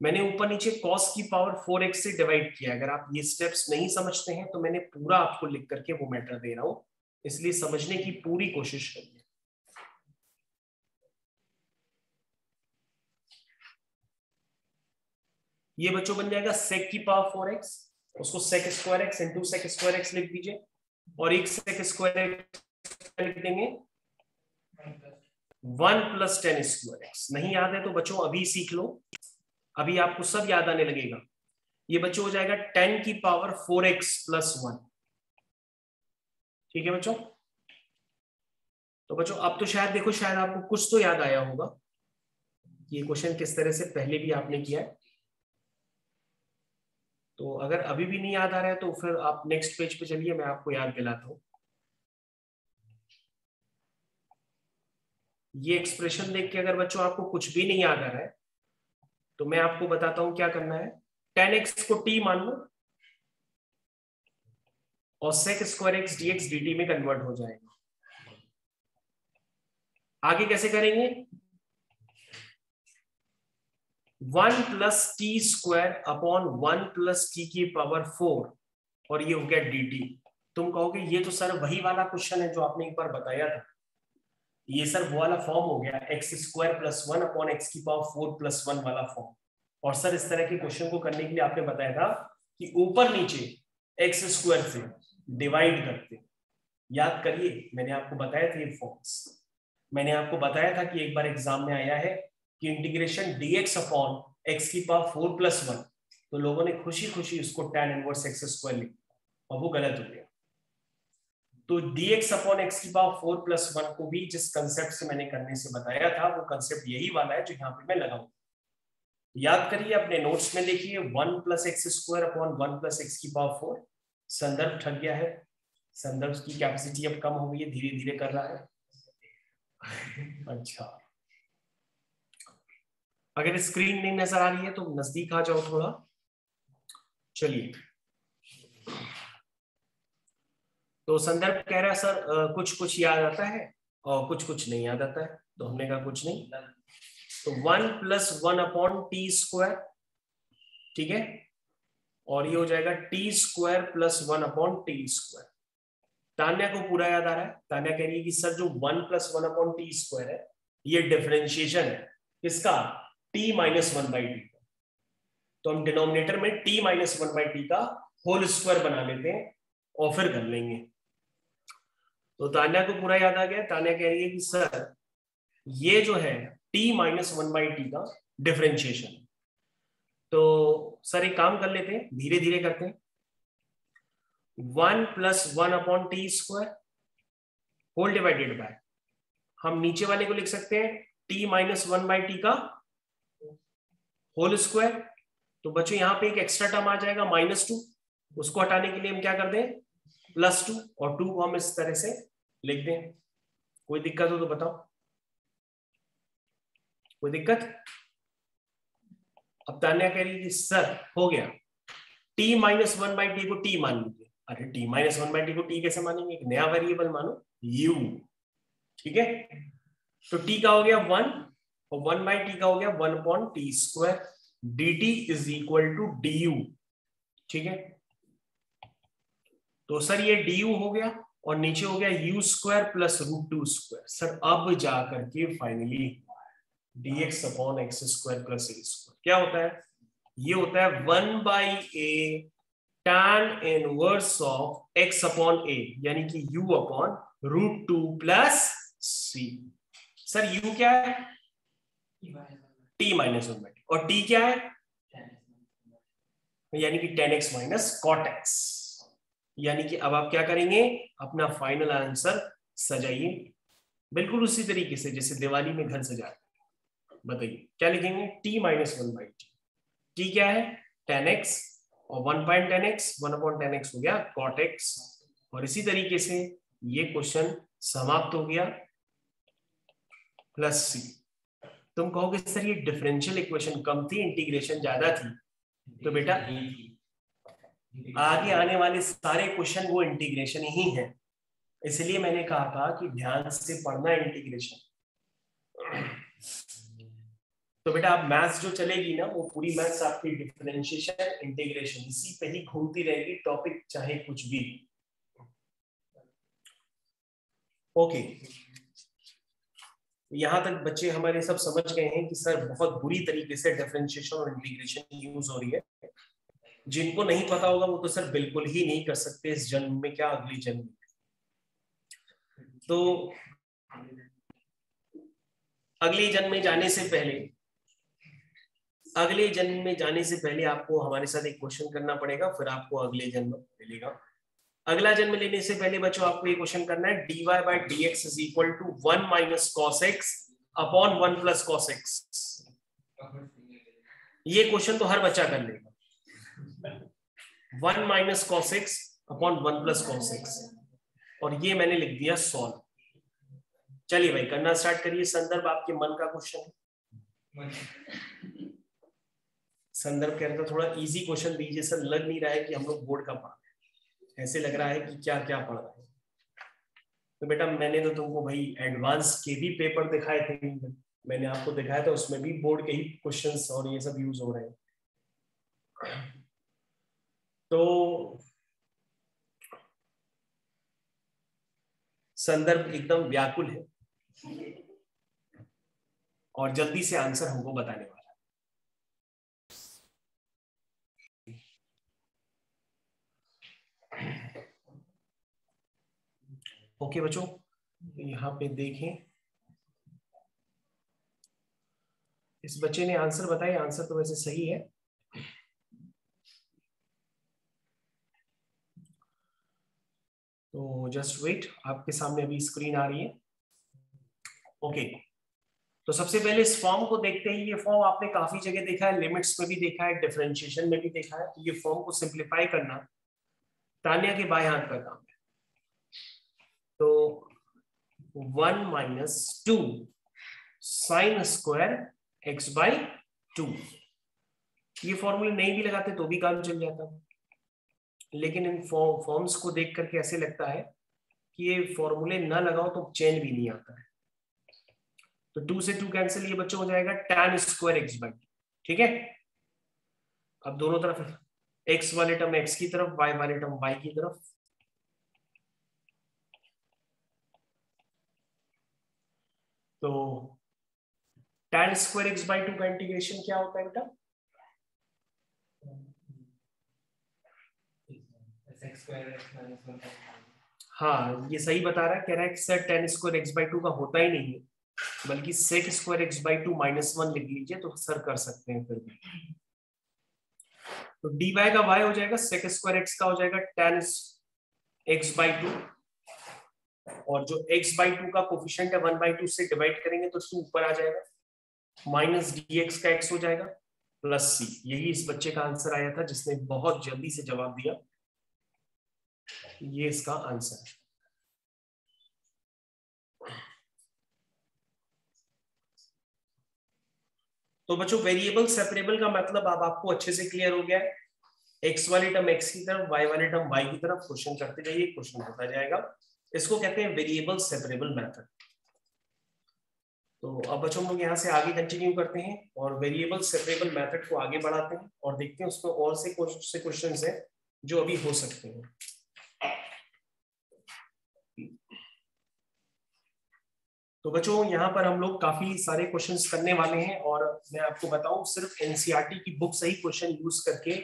मैंने ऊपर नीचे cos की पावर 4x से डिवाइड किया। अगर आप ये स्टेप्स नहीं समझते हैं तो मैंने पूरा आपको लिख करके वो मैटर दे रहा हूँ, इसलिए समझने की पूरी कोशिश करिए। ये बच्चों बन जाएगा sec की पावर 4x, उसको sec square x into sec square x लिख दीजिए, और एक sec स्क्वायर x लिख देंगे 1 प्लस टेन स्क्वायर x। नहीं याद है तो बच्चों अभी सीख लो, अभी आपको सब याद आने लगेगा। ये बच्चों हो जाएगा 10 की पावर 4x प्लस 1। ठीक है बच्चों, तो बच्चों अब तो शायद देखो, शायद आपको कुछ तो याद आया होगा। ये क्वेश्चन किस तरह से पहले भी आपने किया है, तो अगर अभी भी नहीं याद आ रहा है तो फिर आप नेक्स्ट पेज पे चलिए, मैं आपको याद दिलाता हूं। ये एक्सप्रेशन देख के अगर बच्चों आपको कुछ भी नहीं याद आ रहा है तो मैं आपको बताता हूं क्या करना है। 10x को t मान लो और sec square x dx dt में कन्वर्ट हो जाएगा। आगे कैसे करेंगे, 1 plus T square upon 1 plus T की पावर 4, और ये हो गया dt। तुम कहोगे ये तो सर वही वाला क्वेश्चन है जो आपने एक बार बताया था, ये सर वो वाला फॉर्म हो गया x square plus 1 upon x की पावर 4 प्लस 1 वाला फॉर्म। और सर इस तरह के क्वेश्चन को करने के लिए आपने बताया था कि ऊपर नीचे एक्स स्क्वायर से डिवाइड करते। याद करिए, मैंने आपको बताया था ये फॉर्म्स। मैंने आपको बताया था कि एक बार एग्जाम में आया है कि इंटीग्रेशन dx अपॉन एक्स की पावर 4 प्लस 1, तो लोगों ने खुशी खुशी उसको tan इनवर्स एक्स स्क्वायर लिखा और वो गलत हो गया। तो dx अपॉन एक्स की पावर 4 प्लस 1 को भी जिस कंसेप्ट से मैंने करने से बताया था वो कंसेप्ट यही वाला है जो यहाँ पे मैं लगाऊं। याद करिए, अपने नोट्स में देखिए 1 plus x square upon 1 plus x की पावर 4। संदर्भ ठग गया है, संदर्भ की कैपेसिटी अब कम हो गई है, धीरे धीरे कर रहा है। अच्छा, अगर स्क्रीन नहीं नजर आ रही है तो नजदीक आ जाओ थोड़ा। चलिए, तो संदर्भ कह रहा है सर कुछ कुछ याद आता है और कुछ कुछ नहीं याद आता है, तो हमने कहा कुछ नहीं, तो 1 प्लस 1 अपॉन टी स्क्वायर, ठीक है, और ये हो जाएगा T square plus 1 upon t square. Tanya को पूरा याद आ रहा है, तान्या कह रही है कि सर जो 1 प्लस 1 अपॉन टी स्क्वायर है ये डिफरेंशिएशन है किसका, t माइनस 1 बाई टी का। तो हम डिनोमिनेटर में t माइनस 1 बाई टी का होल स्क्वायर बना लेते हैं और फिर कर लेंगे। तो तान्या को पूरा याद आ गया। तान्या कह रही है कि सर ये जो है t माइनस 1 बाई टी का डिफरेंशिएशन। तो सर एक काम कर लेते हैं, धीरे धीरे करते हैं। 1 plus 1 upon t square whole divided by, हम नीचे वाले को लिख सकते हैं t माइनस 1 बाई टी का होल स्क्वायर। तो बच्चों यहाँ पे एक एक्स्ट्रा टर्म आ जाएगा -2, उसको हटाने के लिए हम क्या कर दें +2, और 2 को हम इस तरह से लिख दें। कोई दिक्कत हो तो बताओ, कोई दिक्कत? अब तान्या कह रही है कि सर हो गया, t माइनस 1 बाई टी को t मान लीजिए। अरे t माइनस 1 बाई टी को t कैसे मानेंगे, एक नया वेरिएबल मानो u, ठीक है। तो t का हो गया 1 और 1 बाई टी का हो गया 1 upon t square, dt is equal to du, ठीक है। तो सर ये du हो गया और नीचे हो गया u square plus √2 square. Sir अब जाकर के finally dx upon x square plus a square क्या होता है, ये होता है 1 by a tan inverse of x upon a, यानी कि u upon √2 plus c। Sir u क्या है, t माइनस 1 बाई टी, और t क्या है, यानी कि tan x minus cot x। यानी कि अब आप क्या करेंगे, अपना फाइनल आंसर सजाइए बिल्कुल उसी तरीके से जैसे दिवाली में घर सजाते। बताइए क्या लिखेंगे, t minus 1 by T, t क्या है tan x, और 1 point tan x, 1 upon tan x हो गया cot x। और इसी तरीके से ये क्वेश्चन समाप्त हो गया प्लस c। तुम कहोगे सर ये डिफरेंशियल इक्वेशन कम थी, इंटीग्रेशन ज्यादा थी, तो बेटा आगे आने वाले सारे क्वेश्चन वो इंटीग्रेशन ही है। इसलिए मैंने कहा था कि ध्यान से पढ़ना इंटीग्रेशन। तो बेटा आप मैथ्स जो चलेगी ना, वो पूरी मैथ्स आपकी डिफरेंशिएशन इंटीग्रेशन इसी पे ही घूमती रहेगी, टॉपिक चाहे कुछ भी। ओके, यहां तक बच्चे हमारे सब समझ गए हैं कि सर बहुत बुरी तरीके से डिफरेंशिएशन और इंटीग्रेशन यूज हो रही है। जिनको नहीं पता होगा वो तो सर बिल्कुल ही नहीं कर सकते इस जन्म में, क्या अगली जन्म में। तो अगले जन्म में जाने से पहले, अगले जन्म में जाने से पहले आपको हमारे साथ एक क्वेश्चन करना पड़ेगा, फिर आपको अगले जन्म मिलेगा। अगला जन्म लेने से पहले बच्चों आपको ये क्वेश्चन करना है, dy by dx is equal to 1 minus cos x upon 1 plus cos x। ये क्वेश्चन तो हर बच्चा कर लेगा, 1 minus cos x upon 1 plus cos x, और ये मैंने लिख दिया सॉल्व। चलिए भाई करना स्टार्ट करिए। संदर्भ आपके मन का क्वेश्चन है। संदर्भ कह रहा था थोड़ा इजी क्वेश्चन दीजिए सर, लग नहीं रहा है कि हम लोग बोर्ड का पढ़ रहे हैं, ऐसे लग रहा है कि क्या क्या पढ़ रहे हैं। तो बेटा मैंने तो तुमको भाई एडवांस के भी पेपर दिखाए थे, मैंने आपको दिखाया था, उसमें भी बोर्ड के ही क्वेश्चंस और ये सब यूज हो रहे हैं। तो संदर्भ एकदम व्याकुल है और जल्दी से आंसर हमको बताने वाला है। ओके बच्चों, यहाँ पे देखें, इस बच्चे ने आंसर बताया, आंसर तो वैसे सही है। तो जस्ट वेट, आपके सामने अभी स्क्रीन आ रही है। ओके, तो सबसे पहले इस फॉर्म को देखते हैं। ये फॉर्म आपने काफी जगह देखा है, लिमिट्स में भी देखा है, डिफरेंशिएशन में भी देखा है। तो ये फॉर्म को सिंप्लीफाई करना तान्या के बाएं हाथ का काम है। तो 1 minus 2 sine square x by 2, ये फॉर्मूले नहीं भी लगाते तो भी काम चल जाता, लेकिन इन फॉर्म्स को देख करके ऐसे लगता है कि ये फॉर्मूले ना लगाओ तो चैन भी नहीं आता है। तो 2 से 2 कैंसिल, ये बच्चों हो जाएगा tan स्क्वायर एक्स बाई, ठीक है। अब दोनों तरफ x वाले टर्म x की तरफ, y वाले टर्म y की तरफ। तो tan स्क्वायर एक्स बाई 2 का इंटीग्रेशन क्या होता है बेटा? हाँ ये सही बता रहा है, कह रहा है कि sir tan square x by 2 का होता ही नहीं है, बल्कि sec स्क्वायर एक्स बाई 2 -1 लिख लीजिए तो सर कर सकते हैं फिर भी। तो dy का y हो जाएगा, sec स्क्वायर x का हो जाएगा tan x बाई 2, और जो x बाई 2 का कोफिशिएंट है 1/2 से डिवाइड करेंगे तो 2 ऊपर आ जाएगा, माइनस dx का x हो जाएगा प्लस c। यही इस बच्चे का आंसर आया था जिसने बहुत जल्दी से जवाब दिया, ये इसका आंसर है। तो बच्चों वेरिएबल सेपरेबल का मतलब अब आपको अच्छे से क्लियर हो गया है। x वाली टर्म x की तरफ, y वाली टर्म y की तरफ, क्वेश्चन करते जाइए, क्वेश्चन होता जाएगा। इसको कहते हैं वेरिएबल सेपरेबल मेथड। तो अब बच्चों हम लोग यहाँ से आगे कंटिन्यू करते हैं और वेरिएबल सेपरेबल मेथड को आगे बढ़ाते हैं और देखते हैं उसमें और से क्वेश्चंस हैं जो अभी हो सकते हैं। तो बच्चों यहाँ पर हम लोग काफी सारे क्वेश्चंस करने वाले हैं, और मैं आपको बताऊं सिर्फ एनसीईआरटी की बुक से ही क्वेश्चन यूज करके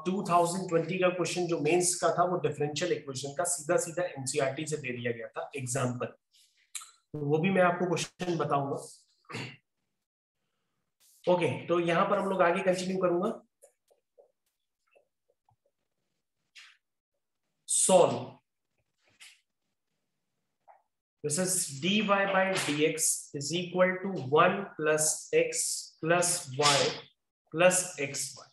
2020 का क्वेश्चन जो मेंस का था वो डिफरेंशियल इक्वेशन का सीधा सीधा एनसीईआरटी से दे दिया गया था एग्जाम्पल, तो वो भी मैं आपको क्वेश्चन बताऊंगा। ओके, तो यहाँ पर हम लोग आगे कंटिन्यू करूंगा। Solve, this is dy by dx is equal to 1 plus x plus y plus xy।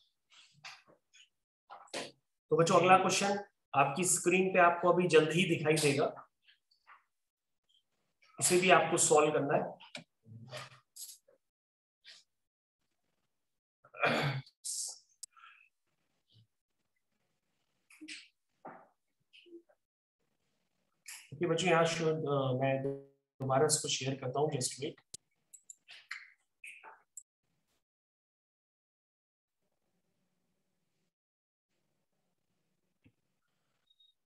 तो बच्चों अगला क्वेश्चन आपकी स्क्रीन पे आपको अभी जल्द ही दिखाई देगा, इसे भी आपको सॉल्व करना है। क्योंकि बच्चों यहाँ मैं दोबारा इसको शेयर करता हूँ, जस्ट वेट।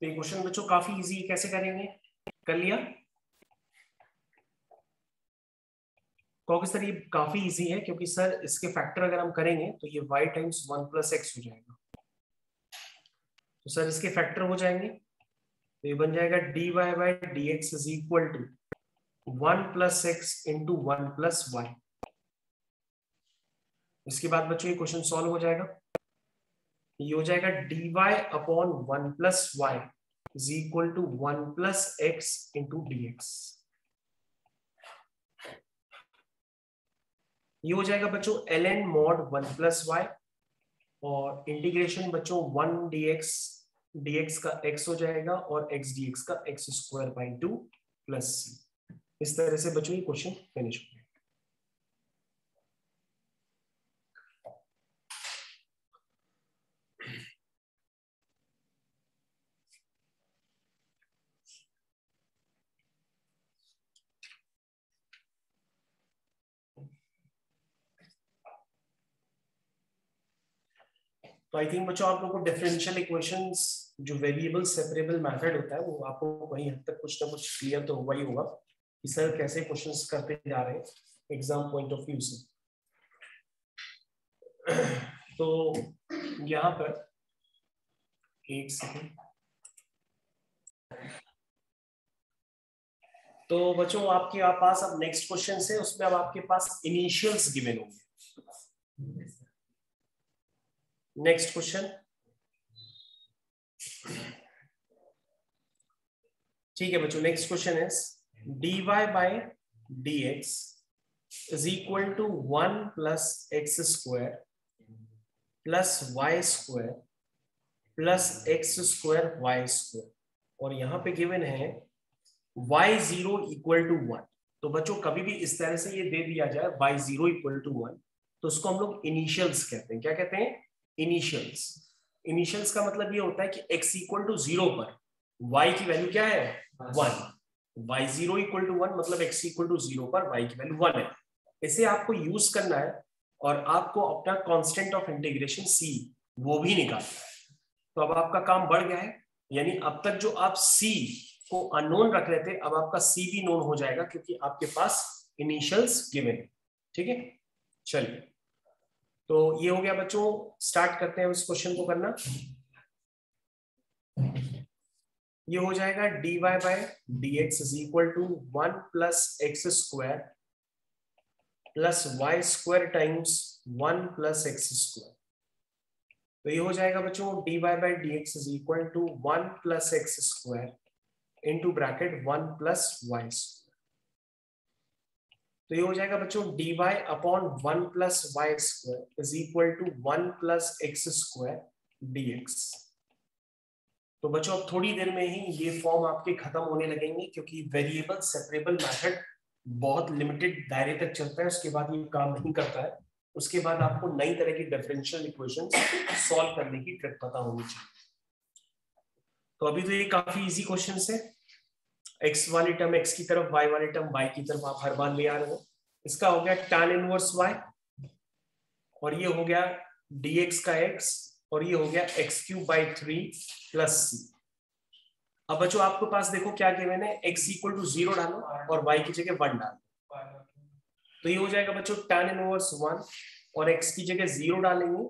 तो ये क्वेश्चन बच्चों काफी इजी है, कैसे करेंगे? कर लिया कहोगे सर ये काफी इजी है, क्योंकि सर इसके फैक्टर अगर हम करेंगे तो ये y टाइम्स 1 प्लस एक्स हो जाएगा। तो सर इसके फैक्टर हो जाएंगे, तो ये बन जाएगा dy by d x is equal to 1 plus x into 1 plus y. इसके बाद बच्चों ये क्वेश्चन सॉल्व हो जाएगा, ये हो जाएगा dy upon 1 plus y is equal to 1 plus x into d x. ये हो जाएगा बच्चों ln मॉड 1 प्लस वाई, और इंटीग्रेशन बच्चों 1 dx का x हो जाएगा और x dx का x square by 2 plus c। इस तरह से बच्चों ये क्वेश्चन फिनिश हो गया। तो आई थिंक बच्चों आप लोगों को डिफरेंशियल इक्वेशंस जो वेरिएबल सेपरेबल मेथड होता है वो आपको कहीं हद तक कुछ ना कुछ क्लियर तो हुआ ही होगा कि सर कैसे क्वेश्चंस करते जा रहे हैं एग्जाम पॉइंट ऑफ व्यू से। तो यहाँ पर एक सेकेंड, तो बच्चों आपके पास अब नेक्स्ट क्वेश्चन है, उसमें अब आपके पास इनिशियल्स गिवन होंगे। नेक्स्ट क्वेश्चन, ठीक है बच्चों, next question is dy by dx is equal to 1 plus x square plus y square plus x square y square, और यहां पे गिवन है y0 इक्वल टू 1। तो बच्चों कभी भी इस तरह से ये दे दिया जाए y0 इक्वल टू 1, तो उसको हम लोग इनिशियल्स कहते हैं। क्या कहते हैं? इनिशियल्स। इनिशियल्स का मतलब ये होता है कि x इक्वल टू 0 पर y की वैल्यू क्या है? 1। y0 इक्वल टू 1 मतलब x इक्वल टू 0 पर y की वैल्यू 1 है। इसे आपको यूज करना है और आपको अपना कांस्टेंट ऑफ इंटीग्रेशन c वो भी निकालना है। तो अब आपका काम बढ़ गया है, यानी अब तक जो आप c को अननोन रख रहे थे, अब आपका c भी नोन हो जाएगा क्योंकि आपके पास इनिशियल्स गिवन है। ठीक है, चलिए तो ये हो गया बच्चों। स्टार्ट करते हैं इस क्वेश्चन को करना। ये हो जाएगा dy by dx is equal to 1 plus x square plus y square times 1 plus x square. तो ये हो जाएगा बच्चों dy by dx is equal to 1 plus x square into bracket 1 plus y square. तो ये हो जाएगा बच्चों dy upon 1 plus y square is equal to 1 plus x square dx। तो बच्चों अब थोड़ी देर में ही ये फॉर्म आपके खत्म होने लगेंगे, क्योंकि वेरिएबल सेपरेबल मेथड बहुत लिमिटेड दायरे तक चलता है, उसके बाद ये काम नहीं करता है। उसके बाद आपको नई तरह की डिफरेंशियल इक्वेशंस सॉल्व करने की ट्रिक पता होनी चाहिए। तो अभी तो ये काफी इजी क्वेश्चंस है। x वाली टर्म x की तरफ, y वाली टर्म y की तरफ आप हर बार ले आ रहे हो। इसका हो गया tan इनवर्स y, और ये हो गया dx का x, और ये हो गया x cube by 3 plus c। अब बच्चों आपके पास देखो क्या गिवन है, x इक्वल टू 0 डालो और y की जगह 1 डालो। तो ये हो जाएगा बच्चों tan इनवर्स 1, और x की जगह 0 डालेंगे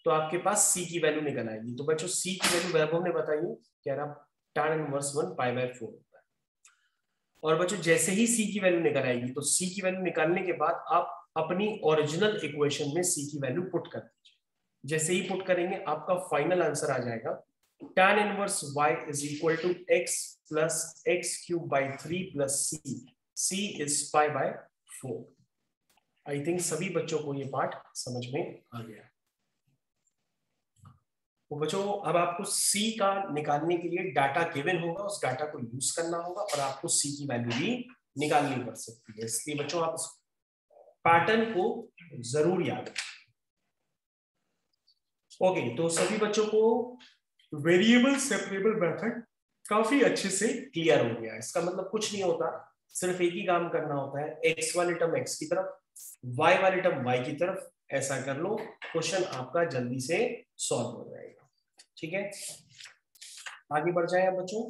तो आपके पास c की वैल्यू निकल आएगी। तो बच्चों c की वैल्यू वैभव ने बताइए, कह रहा tan इनवर्स 1 पाई बाय 4 होता है। और बच्चों जैसे ही c की वैल्यू निकल आएगी, तो c की वैल्यू निकालने के बाद आप अपनी ओरिजिनल इक्वेशन में c की वैल्यू पुट कर दीजिए। जैसे ही पुट करेंगे आपका फाइनल आंसर आ जाएगा tan inverse y is equal to x plus x cube by 3 plus c is pi by 4। I think सभी बच्चों को ये पार्ट समझ में आ गया। तो बच्चों अब आपको c का निकालने के लिए डाटा गिवन होगा, उस डाटा को यूज करना होगा और आपको c की वैल्यू भी निकालनी पड़ सकती है। इसलिए बच्चों आप इस पैटर्न को जरूर याद रखें। ओके, तो सभी बच्चों को वेरिएबल सेपरेबल मेथड काफी अच्छे से क्लियर हो गया। इसका मतलब कुछ नहीं होता, सिर्फ एक ही काम करना होता है, एक्स वाले टर्म एक्स की तरफ, वाई वाले टर्म वाई की तरफ, ऐसा कर लो, क्वेश्चन आपका जल्दी से सॉल्व हो जाएगा। ठीक है, आगे बढ़ जाए बच्चों।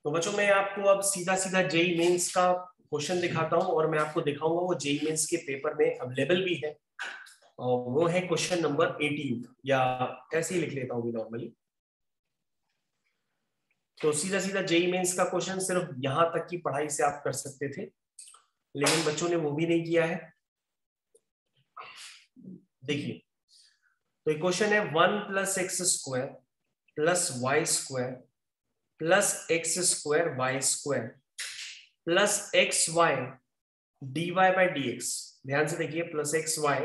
तो बच्चों मैं आपको अब सीधा सीधा जेई मेंस का क्वेश्चन दिखाता हूं, और मैं आपको दिखाऊंगा वो जेई मेंस के पेपर में अवेलेबल भी है, और वो है क्वेश्चन नंबर 18, या ऐसे ही लिख लेता हूँ नॉर्मली। तो सीधा सीधा जेई मेंस का क्वेश्चन सिर्फ यहां तक की पढ़ाई से आप कर सकते थे, लेकिन बच्चों ने वो भी नहीं किया है। देखिए, तो क्वेश्चन है 1 + x² + y² + x² y² + xy dy/dx। ध्यान से देखिए, +xy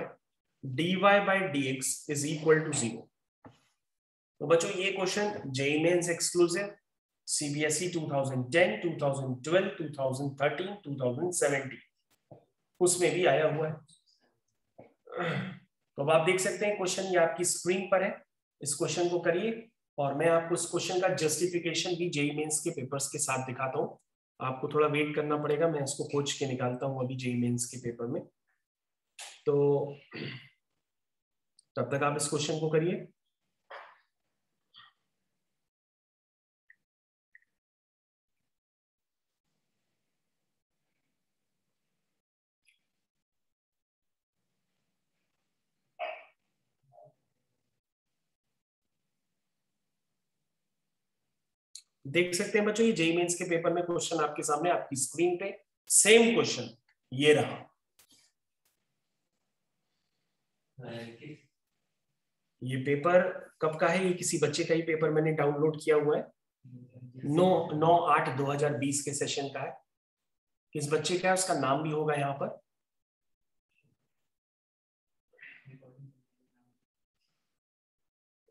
dy/dx is equal to 0। तो बच्चों ये question JEE Mains exclusive CBSE 2010, 2012, 2013, 2017 उसमें भी आया हुआ है। तो अब आप देख सकते हैं क्वेश्चन ये आपकी स्क्रीन पर है, इस क्वेश्चन को करिए, और मैं आपको इस क्वेश्चन का जस्टिफिकेशन भी जेईई मेंस के पेपर्स के साथ दिखाता हूँ। आपको थोड़ा वेट करना पड़ेगा, मैं इसको खोज के निकालता हूँ अभी जेईई मेंस के पेपर में। तो तब तक आप इस क्वेश्चन को करिए। देख सकते हैं बच्चों, ये जेईई मेंस के पेपर में क्वेश्चन आपके सामने आपकी स्क्रीन पे, सेम क्वेश्चन ये रहा। ये पेपर कब का है? ये किसी बच्चे का ही पेपर मैंने डाउनलोड किया हुआ है, 9/8/2020 के सेशन का है। किस बच्चे का है उसका नाम भी होगा यहाँ पर।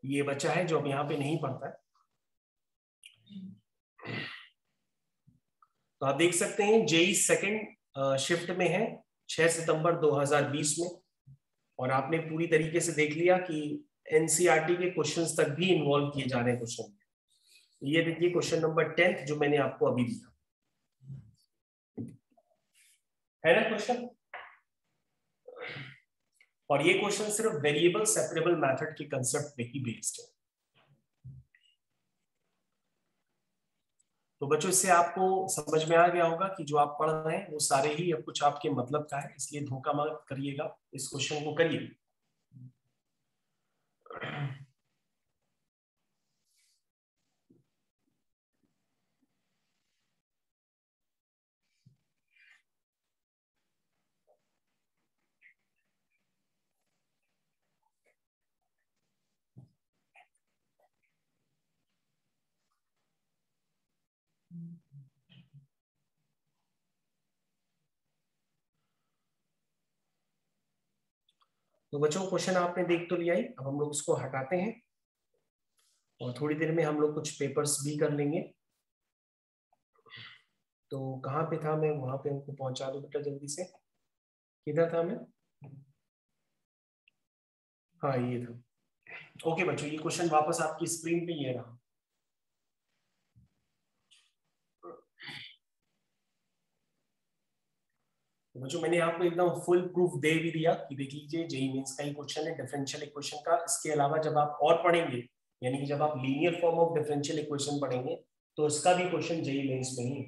ये बच्चा है जो अब यहाँ पे नहीं पढ़ता है। तो आप देख सकते हैं जेई सेकंड शिफ्ट में है 6 सितंबर 2020 में, और आपने पूरी तरीके से देख लिया कि एनसीईआरटी के क्वेश्चंस तक भी इन्वॉल्व किए जा रहे हैं क्वेश्चन में। ये देखिए क्वेश्चन नंबर 10 जो मैंने आपको अभी दिया है ना क्वेश्चन, और ये क्वेश्चन सिर्फ वेरिएबल सेपरेबल मेथड के कंसेप्ट पे ही बेस्ड है। तो बच्चों इससे आपको समझ में आ गया होगा कि जो आप पढ़ रहे हैं वो सारे ही अब कुछ आपके मतलब का है, इसलिए धोखा मत करिएगा, इस क्वेश्चन को करिए। तो बच्चों क्वेश्चन आपने देख तो लिया ही, अब हम लोग इसको हटाते हैं, और थोड़ी देर में हम लोग कुछ पेपर्स भी कर लेंगे। तो कहाँ पे था मैं, वहां पे हमको पहुंचा दो बेटा जल्दी से। किधर था मैं? हाँ ये था। ओके बच्चों, ये क्वेश्चन वापस आपकी स्क्रीन पे ये रहा। तो बच्चों मैंने आपको एकदम फुल प्रूफ दे भी दिया कि देख लीजिए जेईई मेंस का ही क्वेश्चन है डिफरेंशियल इक्वेशन का। इसके अलावा जब आप और पढ़ेंगे, यानी कि जब आप linear form of differential equation पढ़ेंगे, तो इसका भी क्वेश्चन जेईई मेंस में ही।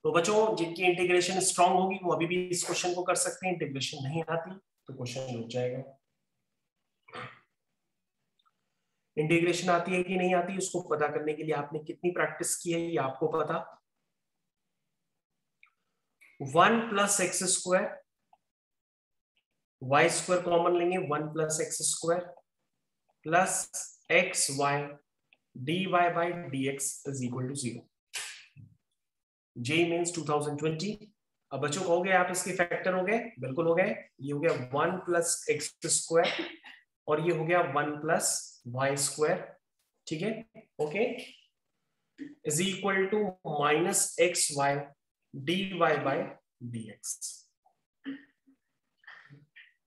तो बच्चों जिनकी इंटीग्रेशन स्ट्रांग होगी वो अभी भी इस क्वेश्चन को कर सकते हैं, इंटीग्रेशन नहीं आती तो क्वेश्चन रुक जाएगा। इंटीग्रेशन आती है कि नहीं आती उसको पता करने के लिए आपने कितनी प्रैक्टिस की है ये आपको पता। 1 + x² y² कॉमन लेंगे, 1 + x² + xy dy/dx is equal to 0। JEE Mains 2020। अब बच्चों हो गए आप इसके फैक्टर हो गए, बिल्कुल हो गए। ये हो गया 1 + x² और ये हो गया 1 + y²। ठीक है, okay, is equal to -xy dy/dx।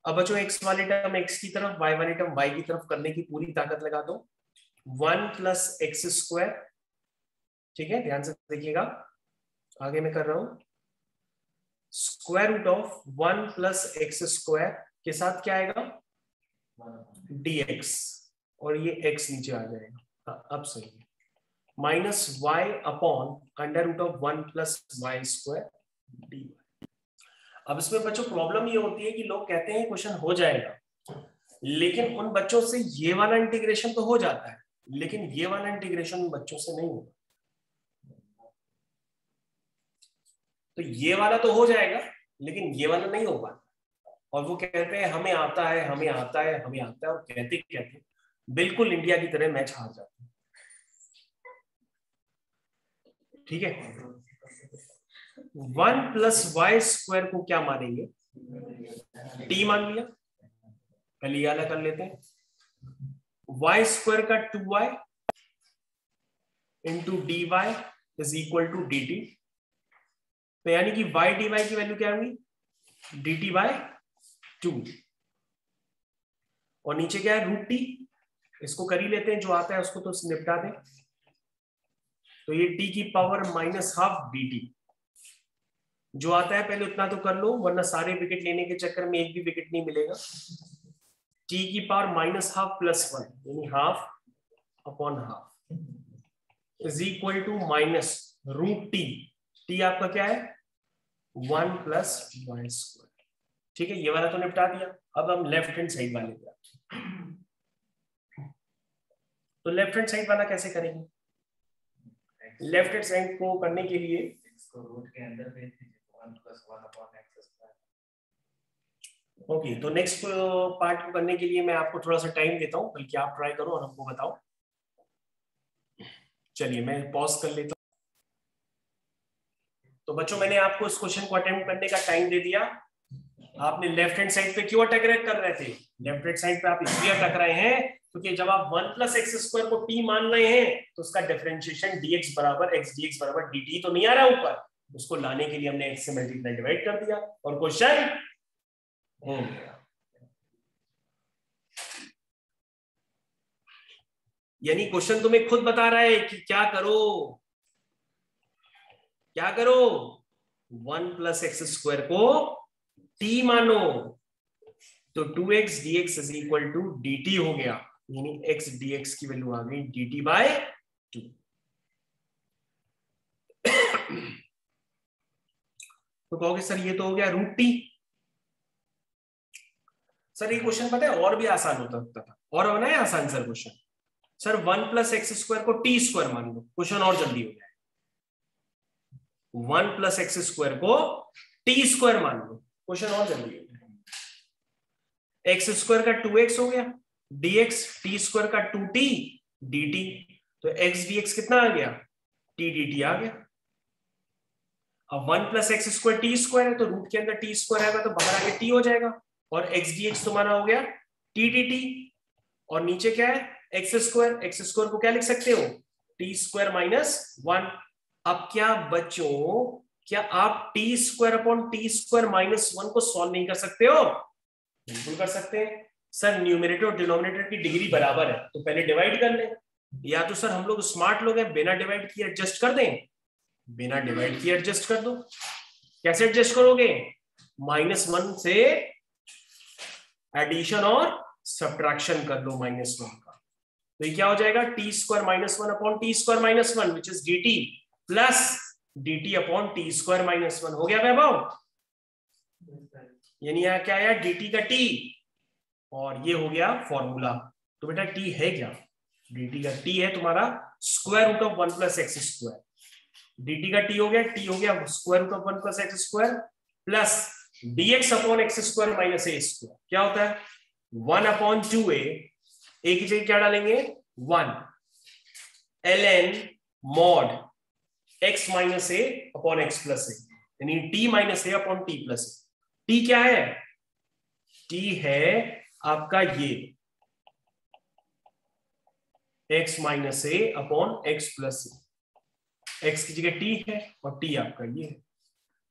अब बच्चों x वाले टर्म x की तरफ, y वाले टर्म y की तरफ करने की पूरी ताकत लगा दो। 1 प्लस एक्स स्क्वायर, ठीक है, ध्यान से देखिएगा, आगे मैं कर रहा हूं। Square root of 1 plus x square के साथ क्या आएगा, dx, और ये x नीचे आ जाएगा। हाँ, अब सही है। Minus y upon under root of 1 plus y square dy। अब इसमें बच्चों प्रॉब्लम ये होती है कि लोग कहते हैं क्वेश्चन हो जाएगा, लेकिन उन बच्चों से ये वाला इंटीग्रेशन तो हो जाता है, लेकिन ये वाला इंटीग्रेशन उन बच्चों से नहीं होगा। तो ये वाला तो हो जाएगा, लेकिन ये वाला नहीं होगा। और वो कहते हैं हमें आता है, हमें आता है, हमें आता है, और कहते कहते बिल्कुल इंडिया की तरह मैच हार जाते हैं। ठीक है, 1 प्लस वाई स्क्वायर को क्या मानेंगे, t मान लिया, पहले ये वाला कर लेते हैं। वाई स्क्वायर का 2y into d y is equal to d t. तो यानी कि y dy की वैल्यू क्या होगी, dt बाय 2, और नीचे क्या है, रूट टी। इसको कर ही लेते हैं, जो आता है उसको तो निपटा दें। तो ये t की पावर माइनस हाफ dt, जो आता है पहले उतना तो कर लो, वरना सारे विकेट लेने के चक्कर में एक भी विकेट नहीं मिलेगा। t की पावर माइनस हाफ प्लस 1, यानी half upon half is equal to minus root t. T आपका क्या है, 1 प्लस वाई स्क्वायर। ठीक है, ये वाला तो निपटा दिया। अब हम लेफ्ट हैंड साइड वाले पे आते हैं। तो लेफ्ट हैंड साइड वाला कैसे करेंगे, लेफ्ट हैंड साइड को करने के लिए इसको रूट के अंदर भेज दीजिए, 1 + 1 / x स्क्वायर। ओके, तो नेक्स्ट पार्ट को करने के लिए मैं आपको थोड़ा सा टाइम देता हूं, बल्कि आप ट्राई करो और हमको बताओ। चलिए मैं पॉज कर लेता हूं। तो बच्चों, मैंने आपको इस क्वेश्चन को अटेम्प्ट करने का टाइम दे दिया। आपने लेफ्ट हैंड साइड पे क्यों अटैक कर रहे थे, लेफ्ट हैंड साइड पे आप इसलिए अटक रहे हैं क्योंकि जब आप 1 प्लस एक्स स्क्वायर को t मान रहे हैं तो उसका डिफरेंशिएशन dx बराबर x dx बराबर dt तो नहीं आ रहा ऊपर, उसको लाने के लिए हमने x से मल्टीप्लाई डिवाइड कर दिया और क्वेश्चन हो गया। यानी क्वेश्चन तुम्हें खुद बता रहा है कि क्या करो, क्या करो, 1 प्लस एक्स स्क्वायर को t मानो, तो 2x dx is equal to dt हो गया, यानी x dx की वैल्यू आ गई dt बाय 2। तो कहोगे सर ये तो हो गया रूट टी। सर ये क्वेश्चन पता है और भी आसान होता था, और बनाए आसान sir question. Sir 1 plus x square को टी स्क्वायर मान लो, क्वेश्चन और जल्दी हो जाए। 1 प्लस एक्स स्क्वायर को टी स्क्वायर मान लो, क्वेश्चन और जल्दी हो जाए। एक्स स्क्वायर का 2x हो गया dx, टी स्क्वायर का 2t dt, तो x dx कितना आ गया, t dt आ गया। अब 1 plus x square T square है, तो रूट के अंदर टी स्क्वायर आएगा तो बाहर आके t हो जाएगा, और x dx तुम्हारा हो गया t dt, और नीचे क्या है एक्स स्क्वायर को क्या लिख सकते हो, टी स्क्वायर माइनस 1। अब क्या बच्चों, क्या आप T square upon t square minus 1 को सॉल्व नहीं कर सकते हो, बिल्कुल कर सकते हैं। सर न्यूमरेटर और डिनोमिनेटर की डिग्री बराबर है, तो पहले डिवाइड कर लें, या तो सर हम लोग स्मार्ट लोग हैं, बिना डिवाइड किए एडजस्ट कर दें, बिना डिवाइड किए एडजस्ट कर दो। कैसे एडजस्ट करोगे, -1 से एडिशन और सब्ट्रैक्शन कर लो -1 का, तो ये क्या हो जाएगा, T square -1 upon t square -1 which is dt plus dt upon t square -1 हो गया वैभव। यानी यहाँ क्या आया, dt का t, और ये हो गया फॉर्मूला। तो बेटा t है क्या, dt का t है तुम्हारा square root of 1 plus x square, dt का t हो गया, t हो गया स्क्वायर root of 1 plus x square plus dx upon x square minus a square, क्या होता है 1 अपॉन 2a, a की जगह क्या डालेंगे 1 ln मॉड x माइनस ए अपॉन एक्स प्लस ए, यानी t माइनस ए अपॉन टी प्लस ए। t क्या है, t है आपका ये x माइनस ए अपॉन एक्स प्लस ए, x की जगह t है और t आपका ये है।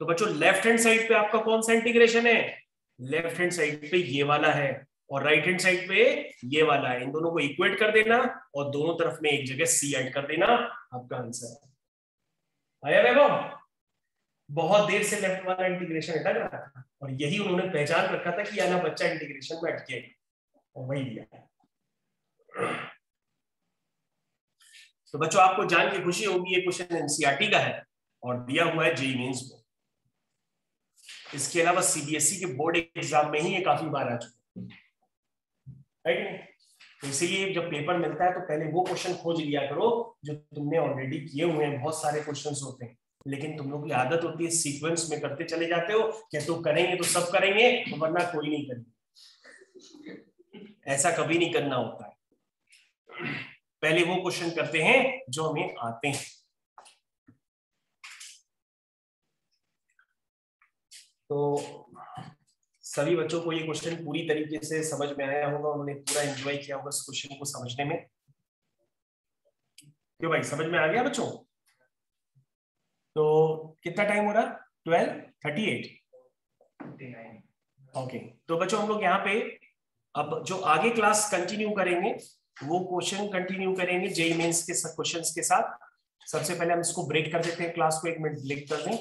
तो बच्चों लेफ्ट हैंड साइड पे आपका कौन सा इंटीग्रेशन है, लेफ्ट हैंड साइड पे ये वाला है और राइट हैंड साइड पे ये वाला है, इन दोनों को इक्वेट कर देना और दोनों तरफ में एक जगह सी ऐड कर देना, आपका आंसर आया। वैभव बहुत देर से लेफ्ट वाला इंटीग्रेशन अटक रहा था और यही उन्होंने पहचान रखा था कि आना बच्चा इंटीग्रेशन में अटके और वही दिया। तो बच्चों आपको जान के खुशी होगी ये क्वेश्चन एनसीईआरटी का है और दिया हुआ है जेईई मेंस में। इसके अलावा सीबीएसई के बोर्ड एग्जाम में ही ये काफी बार आ चुका है, राइट? तो इसीलिए जब पेपर मिलता है तो पहले वो क्वेश्चन खोज लिया करो जो तुमने ऑलरेडी किए हुए हैं। बहुत सारे क्वेश्चंस होते हैं लेकिन तुम लोग की आदत होती है सीक्वेंस में करते चले जाते हो कि तो करेंगे तो सब करेंगे वरना कोई नहीं करेंगे। ऐसा कभी नहीं करना होता है, पहले वो क्वेश्चन करते हैं जो हमें आते हैं। तो सभी बच्चों को ये क्वेश्चन पूरी तरीके से समझ में आया होगा, उन्होंने पूरा एंजॉय किया होगा इस क्वेश्चन को समझने में। क्यों भाई, समझ में आ गया बच्चों? तो कितना टाइम हो रहा? 12:38। ओके, तो बच्चों हम लोग यहाँ पे अब जो आगे क्लास कंटिन्यू करेंगे वो क्वेश्चन कंटिन्यू करेंगे जेईई मेंस के क्वेश्चंस के साथ। सबसे पहले हम इसको ब्रेक कर देते हैं, क्लास को 1 मिनट ब्रेक कर दें।